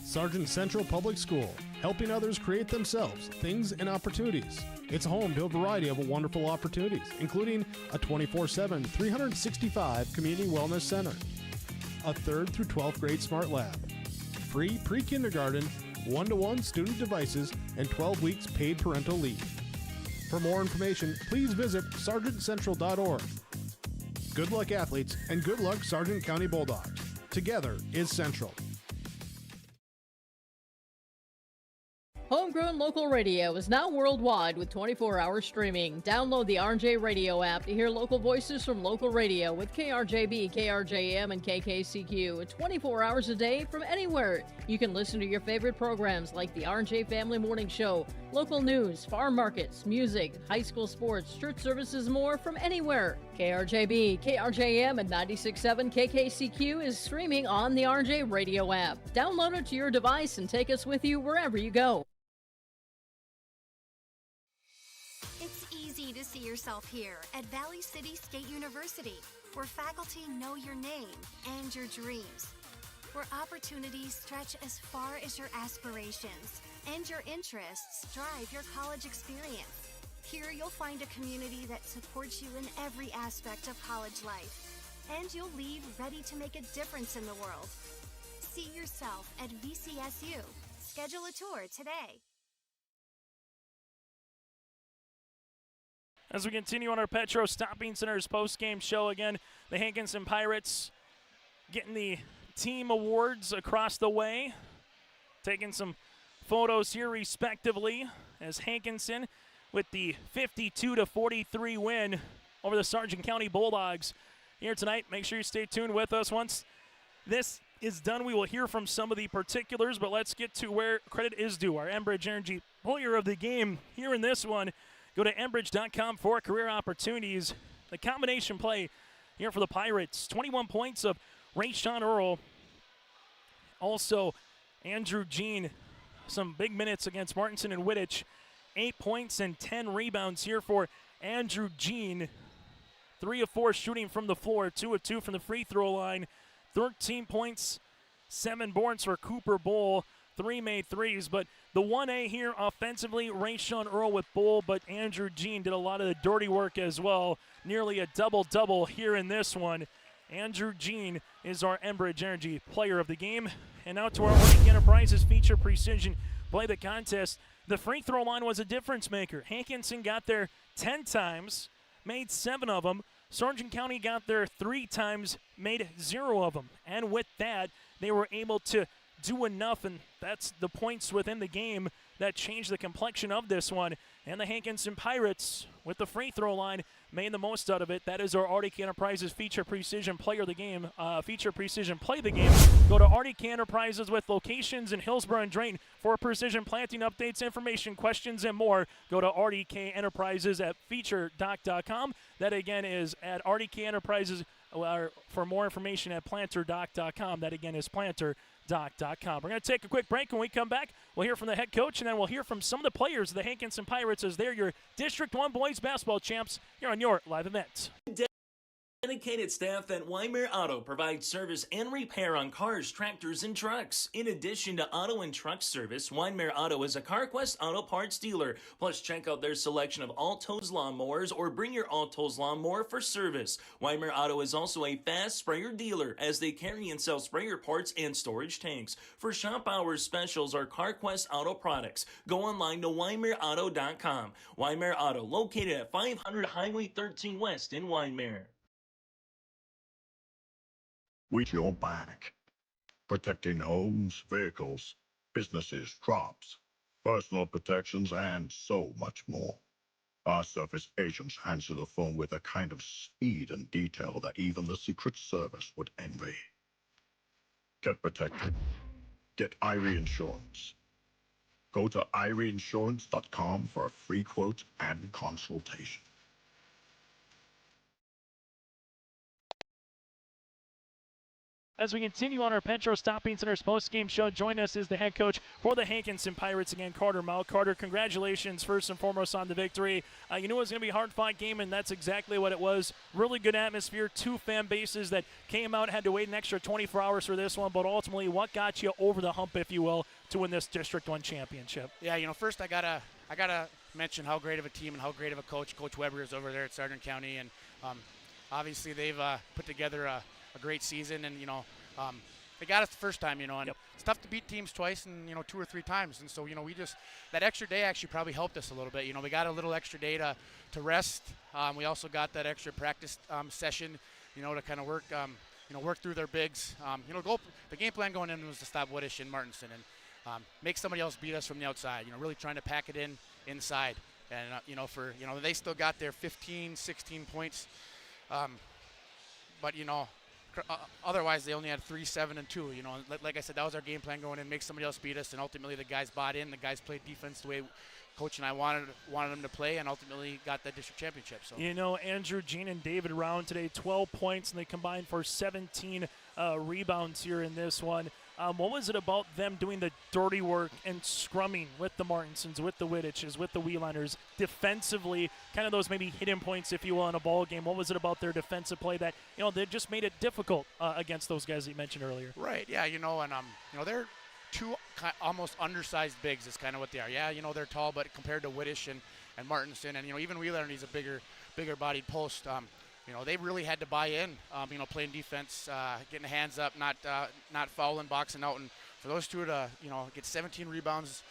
Sargent Central Public School, helping others create themselves, things, and opportunities. It's home to a variety of wonderful opportunities, including a 24/7, 365 community wellness center, a 3rd through 12th grade smart lab, free pre-kindergarten, 1-to-1 student devices, and 12 weeks paid parental leave. For more information, please visit sargentcentral.org. Good luck, athletes, and good luck, Sargent County Bulldogs. Together is Central. Homegrown local radio is now worldwide with 24-hour streaming. Download the RJ Radio app to hear local voices from local radio with KRJB, KRJM, and KKCQ 24 hours a day from anywhere. You can listen to your favorite programs like the RJ Family Morning Show, local news, farm markets, music, high school sports, church services, more from anywhere. KRJB, KRJM, and 96.7 KKCQ is streaming on the RJ Radio app. Download it to your device and take us with you wherever you go. It's easy to see yourself here at Valley City State University, where faculty know your name and your dreams, where opportunities stretch as far as your aspirations and your interests drive your college experience. Here you'll find a community that supports you in every aspect of college life, and you'll leave ready to make a difference in the world. See yourself at VCSU. Schedule a tour today. As we continue on our Petro Stopping Center's post-game show, again, the Hankinson Pirates getting the team awards across the way, taking some photos here respectively as Hankinson with the 52-43 win over the Sargent County Bulldogs here tonight. Make sure you stay tuned with us. Once this is done, we will hear from some of the particulars, but let's get to where credit is due. Our Enbridge Energy Player of the Game here in this one. Go to Enbridge.com for career opportunities. The combination play here for the Pirates. 21 points of Rayshawn Earl. Also, Andrew Jean, some big minutes against Martinson and Wittich. 8 points and 10 rebounds here for Andrew Jean. 3 of 4 shooting from the floor, 2 of 2 from the free throw line. 13 points, 7 boards for Cooper Bull. 3 made threes, but the 1A here offensively, Rayshawn Earl with Bull, but Andrew Jean did a lot of the dirty work as well. Nearly a double-double here in this one. Andrew Jean is our Enbridge Energy Player of the Game. And now to our Arctic Enterprises feature precision play the contest. The free throw line was a difference maker. Hankinson got there 10 times, made 7 of them. Sargent County got there 3 times, made 0 of them. And with that, they were able to do enough, and that's the points within the game that changed the complexion of this one. And the Hankinson Pirates, with the free throw line, made the most out of it. That is our Arctic Enterprises feature precision player of the game, feature precision play of the game. Go to Arctic Enterprises with locations in Hillsborough and Drayton for precision planting updates, information, questions, and more. Go to RDK Enterprises at featuredoc.com. That again is at RDK Enterprises. For more information at planterdoc.com. That again is planterdoc.com. We're going to take a quick break. When we come back, we'll hear from the head coach, and then we'll hear from some of the players of the Hankinson Pirates as they're your District 1 boys basketball champs here on your live event. Dedicated staff at Weimar Auto provides service and repair on cars, tractors, and trucks. In addition to auto and truck service, Weimar Auto is a CarQuest auto parts dealer. Plus, check out their selection of Alto's lawnmowers or bring your Alto's lawnmower for service. Weimar Auto is also a fast sprayer dealer as they carry and sell sprayer parts and storage tanks. For shop hours specials or CarQuest auto products, go online to WeimarAuto.com. Weimar Auto, located at 500 Highway 13 West in Weimar. With your back, protecting homes, vehicles, businesses, crops, personal protections, and so much more. Our service agents answer the phone with a kind of speed and detail that even the Secret Service would envy. Get protected. Get Irie Insurance. Go to IrieInsurance.com for a free quote and consultation. As we continue on our Petro Stopping Center's post-game show, join us is the head coach for the Hankinson Pirates again, Carter Mount. Carter, congratulations first and foremost on the victory. You knew it was going to be a hard-fought game, and that's exactly what it was. Really good atmosphere, 2 fan bases that came out, had to wait an extra 24 hours for this one, but ultimately what got you over the hump, if you will, to win this District 1 championship? Yeah, first I gotta mention how great of a team and how great of a coach Coach Weber is over there at Sargent County, and obviously they've put together a great season, and they got us the first time, and it's tough to beat teams twice and 2 or 3 times, and so we just, that extra day actually probably helped us a little bit. We got a little extra day to rest. We also got that extra practice session, to kind of work through their bigs. The game plan going in was to stop Woodish and Martinson and make somebody else beat us from the outside. Really trying to pack it inside, and they still got their 15, 16 points, but otherwise they only had 3, 7, and 2. Like I said, that was our game plan going in, make somebody else beat us, and ultimately the guys bought in. The guys played defense the way Coach and I wanted them to play, and ultimately got that district championship. So Andrew, Jean, and David Round today, 12 points, and they combined for 17 rebounds here in this one. What was it about them doing the dirty work and scrumming with the Martinsons, with the Wittitches, with the Wheeliners, defensively, kind of those maybe hidden points, if you will, in a ball game? What was it about their defensive play that, they just made it difficult against those guys that you mentioned earlier? Right, yeah, they're 2 almost undersized bigs is kind of what they are. Yeah, they're tall, but compared to Wittish and Martinson, and, even Wheeler needs a bigger bodied post, they really had to buy in, playing defense, getting hands up, not fouling, boxing out. And for those 2 to, get 17 rebounds,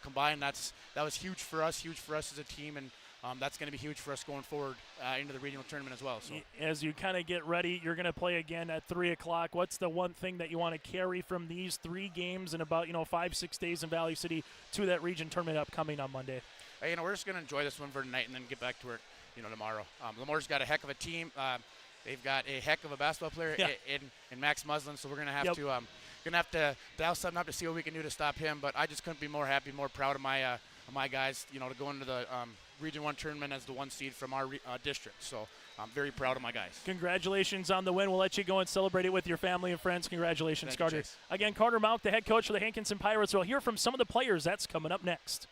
combined, that was huge for us as a team. And that's going to be huge for us going forward into the regional tournament as well. So as you kind of get ready, you're going to play again at 3 o'clock. What's the one thing that you want to carry from these 3 games in about, 5-6 days in Valley City to that region tournament upcoming on Monday? We're just going to enjoy this one for tonight and then get back to work, tomorrow. Lamore's got a heck of a team. They've got a heck of a basketball player in Max Muslin, so we're going to have to dial something up to see what we can do to stop him. But I just couldn't be more happy, more proud of my guys, to go into the Region 1 tournament as the 1 seed from our district. So I'm very proud of my guys. Congratulations on the win. We'll let you go and celebrate it with your family and friends. Congratulations, Thank Carter. you, Chase. Again, Carter Mount, the head coach for the Hankinson Pirates. We'll hear from some of the players. That's coming up next.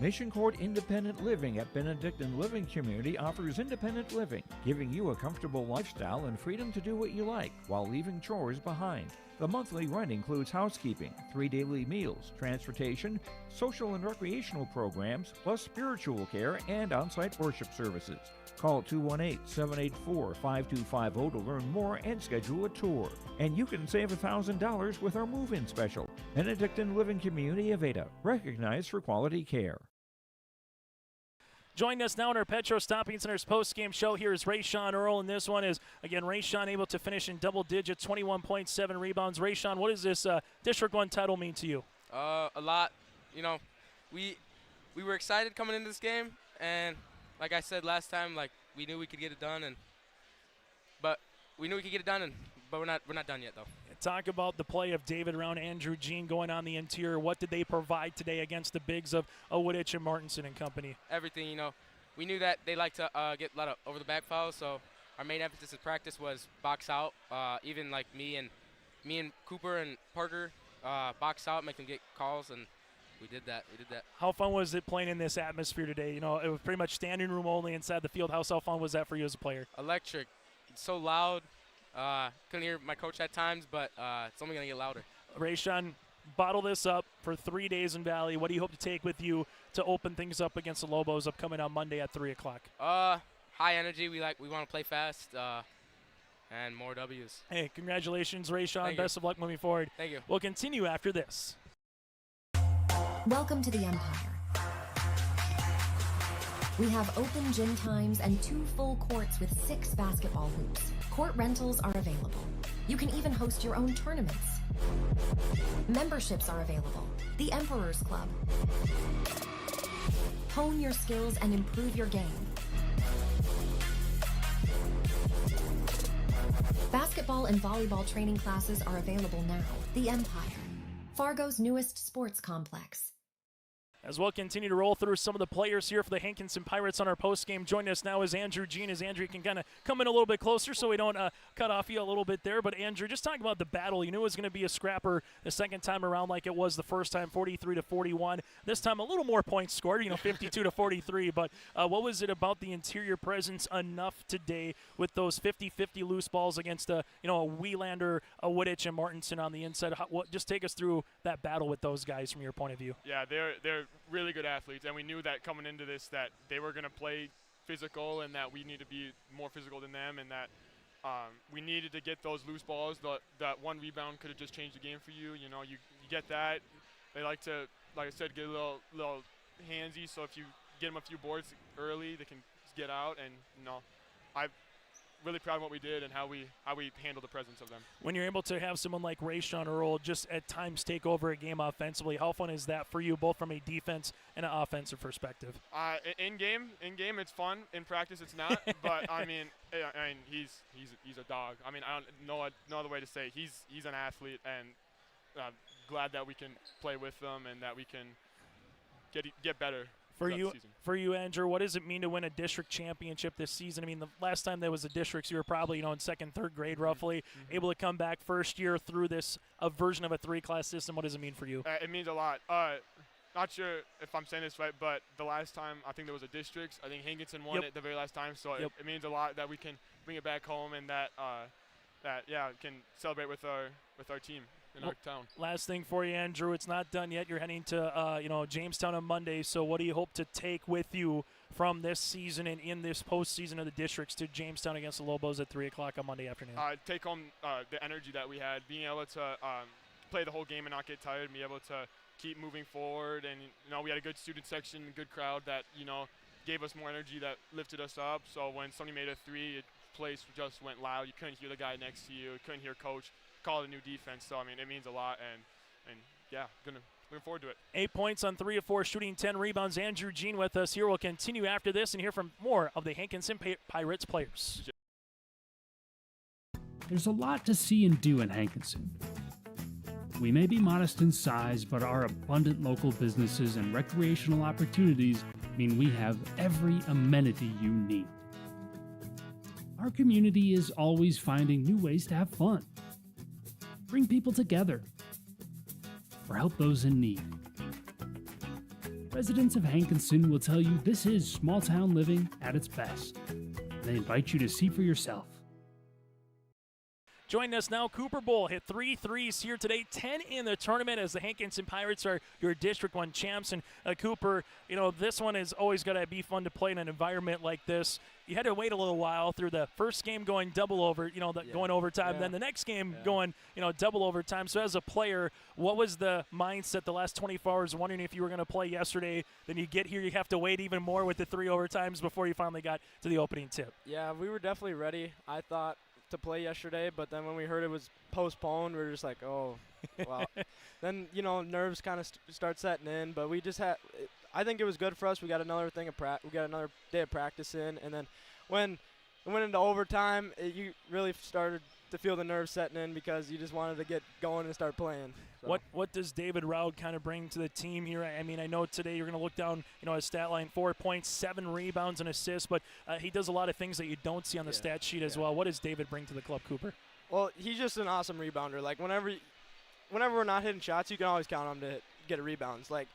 Mission Court Independent Living at Benedictine Living Community offers independent living, giving you a comfortable lifestyle and freedom to do what you like while leaving chores behind. The monthly rent includes housekeeping, 3 daily meals, transportation, social and recreational programs, plus spiritual care and on-site worship services. Call 218-784-5250 to learn more and schedule a tour. And you can save $1,000 with our move-in special. Benedictine Living Community of Ada, recognized for quality care. Joining us now in our Petro Stopping Center's post-game show here is Rayshawn Earl, and this one is, again, Rayshawn able to finish in double digits, 21.7 rebounds. Rayshawn, what does this District 1 title mean to you? A lot. We were excited coming into this game, and like I said last time, we knew we could get it done, but we're not done yet, though. Talk about the play of David Round, Andrew Jean going on the interior. What did they provide today against the bigs of Wooditch and Martinson and company? Everything, we knew that they like to get a lot of over-the-back fouls, so our main emphasis in practice was box out. Even like me and Cooper and Parker box out, make them get calls, and we did that. How fun was it playing in this atmosphere today? It was pretty much standing room only inside the field house. How fun was that for you as a player? Electric. It's so loud. Couldn't hear my coach at times, but it's only going to get louder. Rayshawn, bottle this up for 3 days in Valley. What do you hope to take with you to open things up against the Lobos upcoming on Monday at 3 o'clock? High energy. We want to play fast and more W's. Hey, congratulations, Rayshawn. Best of luck moving forward. Thank you. We'll continue after this. Welcome to the Empire. We have open gym times and 2 full courts with 6 basketball hoops. Court rentals are available. You can even host your own tournaments. Memberships are available. The Emperor's Club. Hone your skills and improve your game. Basketball and volleyball training classes are available now. The Empire, Fargo's newest sports complex. As we'll continue to roll through some of the players here for the Hankinson Pirates on our postgame. Joining us now is Andrew Jean. As Andrew can kind of come in a little bit closer so we don't cut off you a little bit there. But Andrew, just talk about the battle. You knew it was going to be a scrapper the second time around like it was the first time, 43-41. This time a little more points scored, 52-43. But what was it about the interior presence enough today with those 50-50 loose balls against a Wielander, a Wittich, and Martinson on the inside? Just take us through that battle with those guys from your point of view. Yeah, they're really good athletes, and we knew that coming into this that they were going to play physical and that we need to be more physical than them, and that we needed to get those loose balls. That one rebound could have just changed the game for you. You get that. They like to, like I said, get a little handsy, so if you get them a few boards early, they can get out, and I'm really proud of what we did and how we handled the presence of them. When you're able to have someone like Rayshawn Earl just at times take over a game offensively, how fun is that for you, both from a defense and an offensive perspective? In game, it's fun. In practice, it's not. But I mean, he's a dog. I mean, I don't know no other way to say it. He's an athlete, and glad that we can play with them and that we can get better. For you, Andrew, what does it mean to win a district championship this season? I mean, the last time there was a districts, you were probably in second, third grade roughly, able to come back first year through this version of a 3-class system. What does it mean for you? It means a lot. Not sure if I'm saying this right, but the last time I think there was a districts, I think Hankinson won it the very last time. So it means a lot that we can bring it back home and that can celebrate with our team. In our town. Last thing for you, Andrew, it's not done yet. You're heading to Jamestown on Monday. So what do you hope to take with you from this season and in this postseason of the districts to Jamestown against the Lobos at 3 o'clock on Monday afternoon? Take home the energy that we had, being able to play the whole game and not get tired, and be able to keep moving forward. And we had a good student section, good crowd that gave us more energy, that lifted us up. So when somebody made a 3, the place just went loud. You couldn't hear the guy next to you. You couldn't hear coach call it a new defense. So I mean, it means a lot, and yeah, looking forward to it. 8 points on 3 of 4 shooting, 10 rebounds. Andrew Jean with us here. We'll continue after this and hear from more of the Hankinson Pirates players. There's a lot to see and do in Hankinson. We may be modest in size, but our abundant local businesses and recreational opportunities mean we have every amenity you need. Our community is always finding new ways to have fun, bring people together, or help those in need. Residents of Hankinson will tell you this is small town living at its best. They invite you to see for yourself. Joining us now, Cooper Bull hit 3 threes here today, 10 in the tournament as the Hankinson Pirates are your District 1 champs. And Cooper, this one is always going to be fun to play in an environment like this. You had to wait a little while through the first game going double over, going overtime, then the next game going, double overtime. So as a player, what was the mindset the last 24 hours, wondering if you were going to play yesterday? Then you get here, you have to wait even more with the 3 overtimes before you finally got to the opening tip. Yeah, we were definitely ready, I thought, to play yesterday, but then when we heard it was postponed, we were just like, oh, wow. Then, nerves kind of start setting in, but we just had I think it was good for us. We got another day of practice in, and then when it went into overtime, you really started to feel the nerves setting in because you just wanted to get going and start playing. So. What does David Roud kind of bring to the team here? I mean, I know today you're going to look down, his stat line, 4 points, 7 rebounds and assists, but he does a lot of things that you don't see on the stat sheet as well. What does David bring to the club, Cooper? Well, he's just an awesome rebounder. Like, whenever we're not hitting shots, you can always count on him to get rebounds. Like,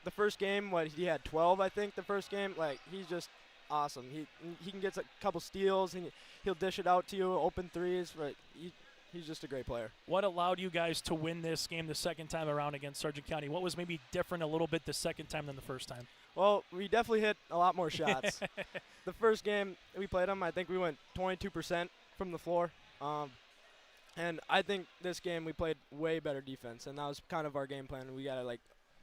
the first game, he had 12, I think, the first game. Like, he's just awesome. He can get a couple steals, and he'll dish it out to you, open threes. Right? He's just a great player. What allowed you guys to win this game the second time around against Sargent County? What was maybe different a little bit the second time than the first time? Well, we definitely hit a lot more shots. The first game we played them, I think we went 22% from the floor. And I think this game we played way better defense, and that was kind of our game plan. We got to,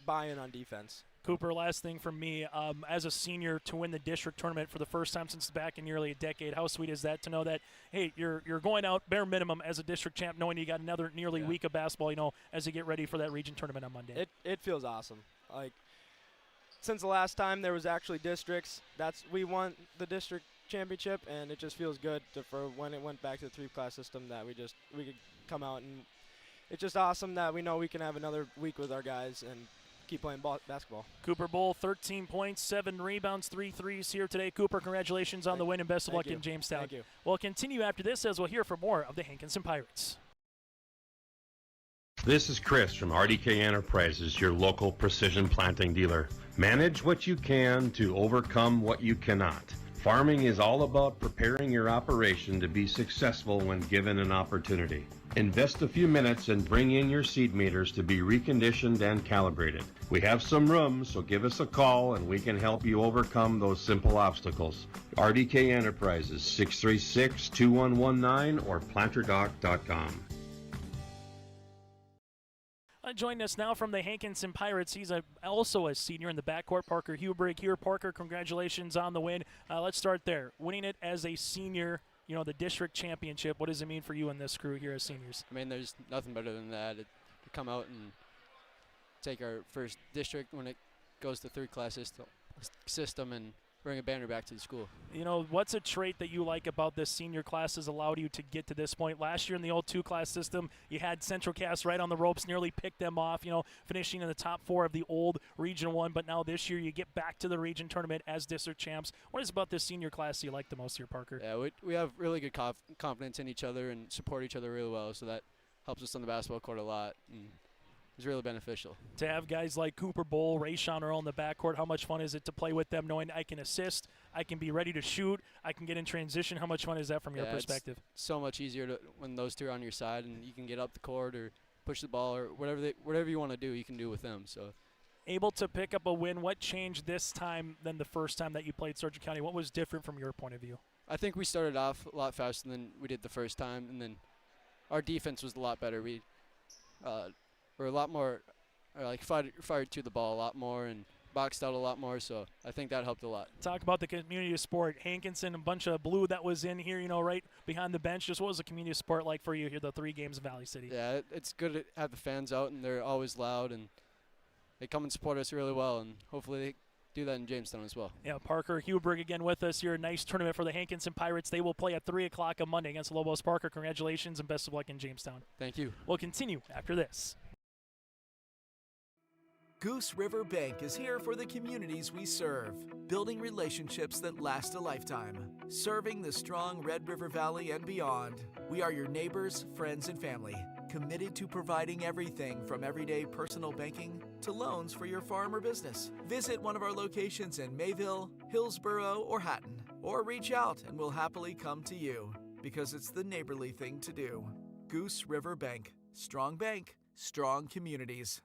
buy in on defense. Cooper, last thing from me, as a senior to win the district tournament for the first time since back in nearly a decade, how sweet is that to know that, hey, you're going out bare minimum as a district champ, knowing you got another nearly week of basketball, as you get ready for that region tournament on Monday? It feels awesome. since the last time there was actually districts, we won the district championship, and it just feels good for when it went back to the 3-class system that we could come out, and it's just awesome that we know we can have another week with our guys and keep playing basketball. Cooper Bowl, 13 points, 7 rebounds, 3 threes here today. Cooper, congratulations on the win and best of luck in Jamestown. Thank you. We'll continue after this as we'll hear from more of the Hankinson Pirates. This is Chris from RDK Enterprises, your local precision planting dealer. Manage what you can to overcome what you cannot. Farming is all about preparing your operation to be successful when given an opportunity. Invest a few minutes and bring in your seed meters to be reconditioned and calibrated. We have some room, so give us a call and we can help you overcome those simple obstacles. RDK Enterprises, 636-2119 or planterdoc.com. Joining us now from the Hankinson Pirates, he's also a senior in the backcourt, Parker Hubrick here. Parker, congratulations on the win. Let's start there. Winning it as a senior, the district championship, what does it mean for you and this crew here as seniors? I mean, there's nothing better than that. To come out and take our first district when it goes to 3-class system and bring a banner back to the school. What's a trait that you like about this senior class has allowed you to get to this point? Last year in the old 2-class system, you had Central Cass right on the ropes, nearly picked them off, finishing in the top 4 of the old Region 1. But now this year you get back to the region tournament as district champs. What is about this senior class you like the most here, Parker? Yeah, we have really good confidence in each other and support each other really well, so that helps us on the basketball court a lot. And it's really beneficial. To have guys like Cooper Bowl, Rayshawn Earl in the backcourt, how much fun is it to play with them knowing I can assist, I can be ready to shoot, I can get in transition? How much fun is that from your perspective? It's so much easier when those two are on your side and you can get up the court or push the ball or whatever you want to do, you can do with them. So, able to pick up a win. What changed this time than the first time that you played Sargent County? What was different from your point of view? I think we started off a lot faster than we did the first time, and then our defense was a lot better. We were a lot more fired to the ball a lot more and boxed out a lot more, so I think that helped a lot. Talk about the community of sport. Hankinson, a bunch of blue that was in here, right behind the bench. Just what was the community of sport like for you here, the 3 games in Valley City? Yeah, it's good to have the fans out, and they're always loud, and they come and support us really well, and hopefully they do that in Jamestown as well. Yeah, Parker Hubrick again with us here. Nice tournament for the Hankinson Pirates. They will play at 3 o'clock on Monday against Lobos. Parker, congratulations and best of luck in Jamestown. Thank you. We'll continue after this. Goose River Bank is here for the communities we serve, building relationships that last a lifetime. Serving the strong Red River Valley and beyond, we are your neighbors, friends, and family, committed to providing everything from everyday personal banking to loans for your farm or business. Visit one of our locations in Mayville, Hillsborough, or Hatton, or reach out and we'll happily come to you, because it's the neighborly thing to do. Goose River Bank. Strong bank, strong communities.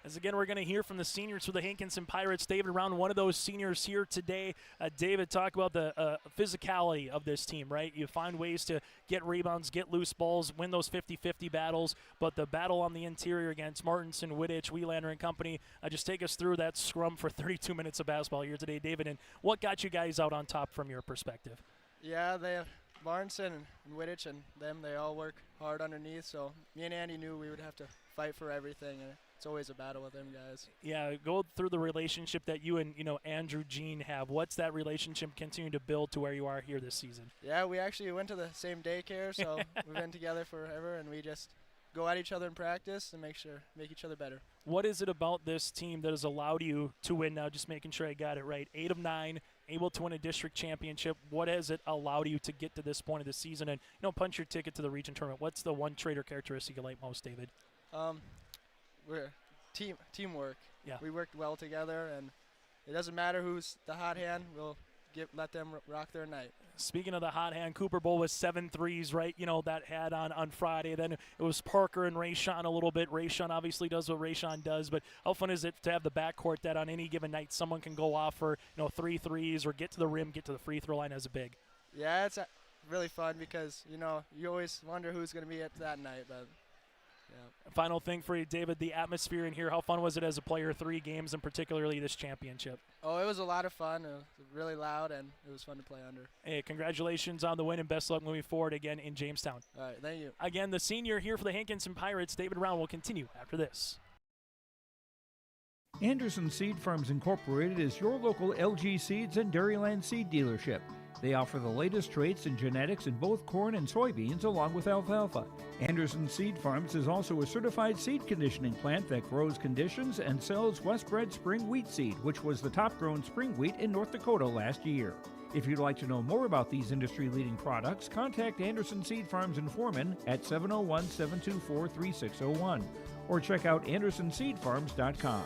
As again, we're going to hear from the seniors for the Hankinson Pirates. David Round, one of those seniors here today. David, talk about the physicality of this team, right? You find ways to get rebounds, get loose balls, win those 50-50 battles, but the battle on the interior against Martinson, Wittich, Wheelander, and company, just take us through that scrum for 32 minutes of basketball here today, David, and what got you guys out on top from your perspective? Yeah, they have Martinson and Wittich and them, they all work hard underneath, so me and Andy knew we would have to fight for everything, and it's always a battle with them guys. Yeah, go through the relationship that you and Andrew Jean have. What's that relationship continue to build to where you are here this season? Yeah, we actually went to the same daycare, so we've been together forever, and we just go at each other in practice and make each other better. What is it about this team that has allowed you to win now? Just making sure I got it right. 8 of 9, able to win a district championship. What has it allowed you to get to this point of the season and punch your ticket to the region tournament? What's the one trait or characteristic you like most, David? We're teamwork. Yeah. We worked well together, and it doesn't matter who's the hot hand. We'll let them rock their night. Speaking of the hot hand, Cooper Bowl was 7 threes, right? That had on Friday. Then it was Parker and Rayshawn a little bit. Rayshawn obviously does what Rayshawn does, but how fun is it to have the backcourt that on any given night someone can go off for 3 threes or get to the rim, get to the free throw line as a big? Yeah, it's really fun because you always wonder who's going to be at that night, but. Yeah. Final thing for you, David, the atmosphere in here. How fun was it as a player, 3 games, and particularly this championship? Oh, it was a lot of fun. It was really loud, and it was fun to play under. Hey, congratulations on the win, and best luck moving forward again in Jamestown. All right, thank you. Again, the senior here for the Hankinson Pirates, David Round, will continue after this. Anderson Seed Farms Incorporated is your local LG Seeds and Dairyland seed dealership. They offer the latest traits and genetics in both corn and soybeans along with alfalfa. Anderson Seed Farms is also a certified seed conditioning plant that grows, conditions, and sells Westbred spring wheat seed, which was the top-grown spring wheat in North Dakota last year. If you'd like to know more about these industry-leading products, contact Anderson Seed Farms in Foreman at 701-724-3601 or check out AndersonSeedFarms.com.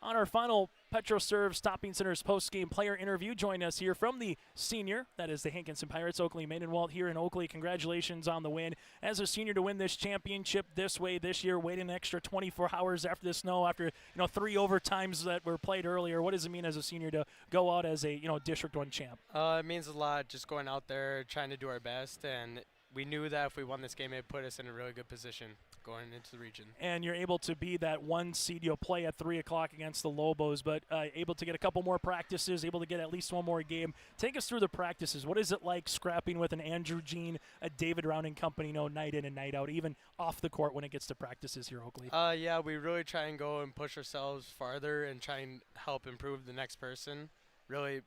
On our final PetroServe Stopping Center's post-game player interview, join us here from the senior, that is the Hankinson Pirates, Oakley Maidenwald here in Oakley. Congratulations on the win. As a senior to win this championship this way this year, waiting an extra 24 hours after the snow, after 3 overtimes that were played earlier. What does it mean as a senior to go out as a District 1 champ? It means a lot, just going out there trying to do our best, and we knew that if we won this game, it put us in a really good position going into the region. And you're able to be that 1 seed. You'll play at 3 o'clock against the Lobos, but able to get a couple more practices, able to get at least one more game. Take us through the practices. What is it like scrapping with an Andrew Jean, a David Round and company, night in and night out, even off the court when it gets to practices here, Oakley? Yeah, we really try and go and push ourselves farther and try and help improve the next person. Really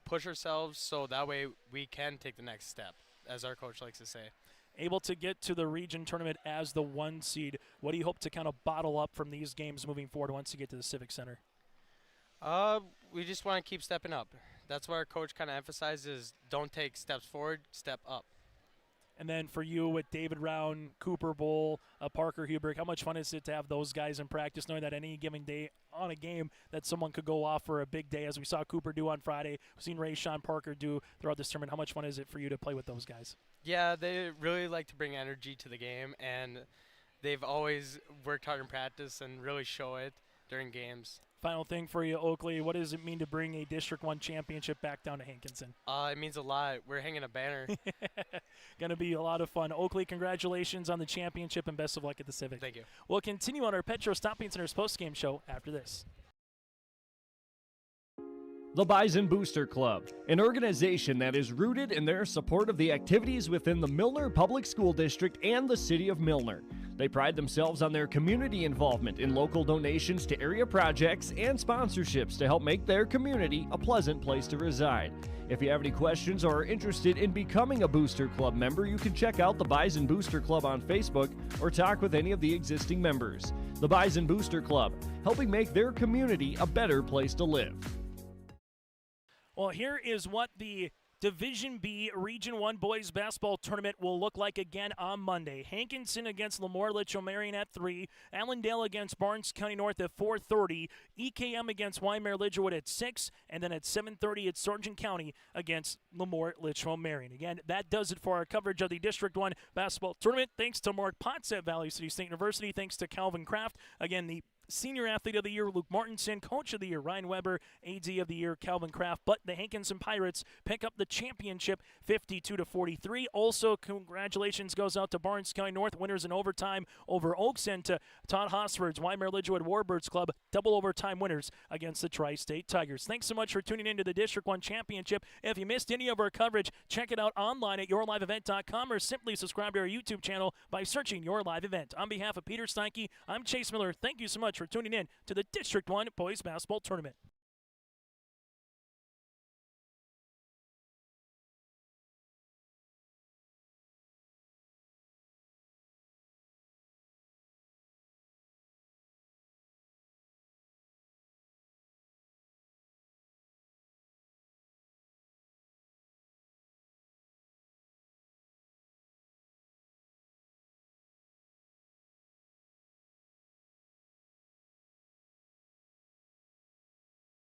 push ourselves so that way we can take the next step, as our coach likes to say. Able to get to the region tournament as the 1 seed. What do you hope to kind of bottle up from these games moving forward once you get to the Civic Center? We just want to keep stepping up. That's what our coach kind of emphasizes, don't take steps forward, step up. And then for you with David Round, Cooper Bull, Parker Huberg, how much fun is it to have those guys in practice, knowing that any given day on a game that someone could go off for a big day, as we saw Cooper do on Friday, we've seen Ray Sean Parker do throughout this tournament. How much fun is it for you to play with those guys? Yeah, they really like to bring energy to the game, and they've always worked hard in practice and really show it during games. Final thing for you, Oakley, what does it mean to bring a District 1 championship back down to Hankinson? It means a lot. We're hanging a banner. Going to be a lot of fun. Oakley, congratulations on the championship and best of luck at the Civic. Thank you. We'll continue on our Petro Stopping Center's postgame show after this. The Bison Booster Club, an organization that is rooted in their support of the activities within the Milner Public School District and the City of Milner. They pride themselves on their community involvement in local donations to area projects and sponsorships to help make their community a pleasant place to reside. If you have any questions or are interested in becoming a Booster Club member, you can check out the Bison Booster Club on Facebook or talk with any of the existing members. The Bison Booster Club, helping make their community a better place to live. Well, here is what the Division B Region 1 Boys Basketball Tournament will look like again on Monday. Hankinson against Lemoore Litchfield Marion at 3. Allendale against Barnes County North at 4:30. EKM against Waimea Lidgerwood at 6. And then at 7:30 it's Sargent County against Lemoore Litchfield Marion. Again, that does it for our coverage of the District 1 Basketball Tournament. Thanks to Mark Potts at Valley City State University. Thanks to Calvin Kraft. Again, the Senior Athlete of the Year, Luke Martinson. Coach of the Year, Ryan Weber. AD of the Year, Calvin Kraft. But the Hankinson Pirates pick up the championship 52-43. Also, congratulations goes out to Barnes County North, winners in overtime over Oaks, and to Todd Hosford's Waimea Lidgerwood Warbirds Club, double overtime winners against the Tri-State Tigers. Thanks so much for tuning into the District 1 Championship. If you missed any of our coverage, check it out online at yourliveevent.com or simply subscribe to our YouTube channel by searching Your Live Event. On behalf of Peter Steinke, I'm Chase Miller. Thank you so much for tuning in to the District 1 Boys Basketball Tournament.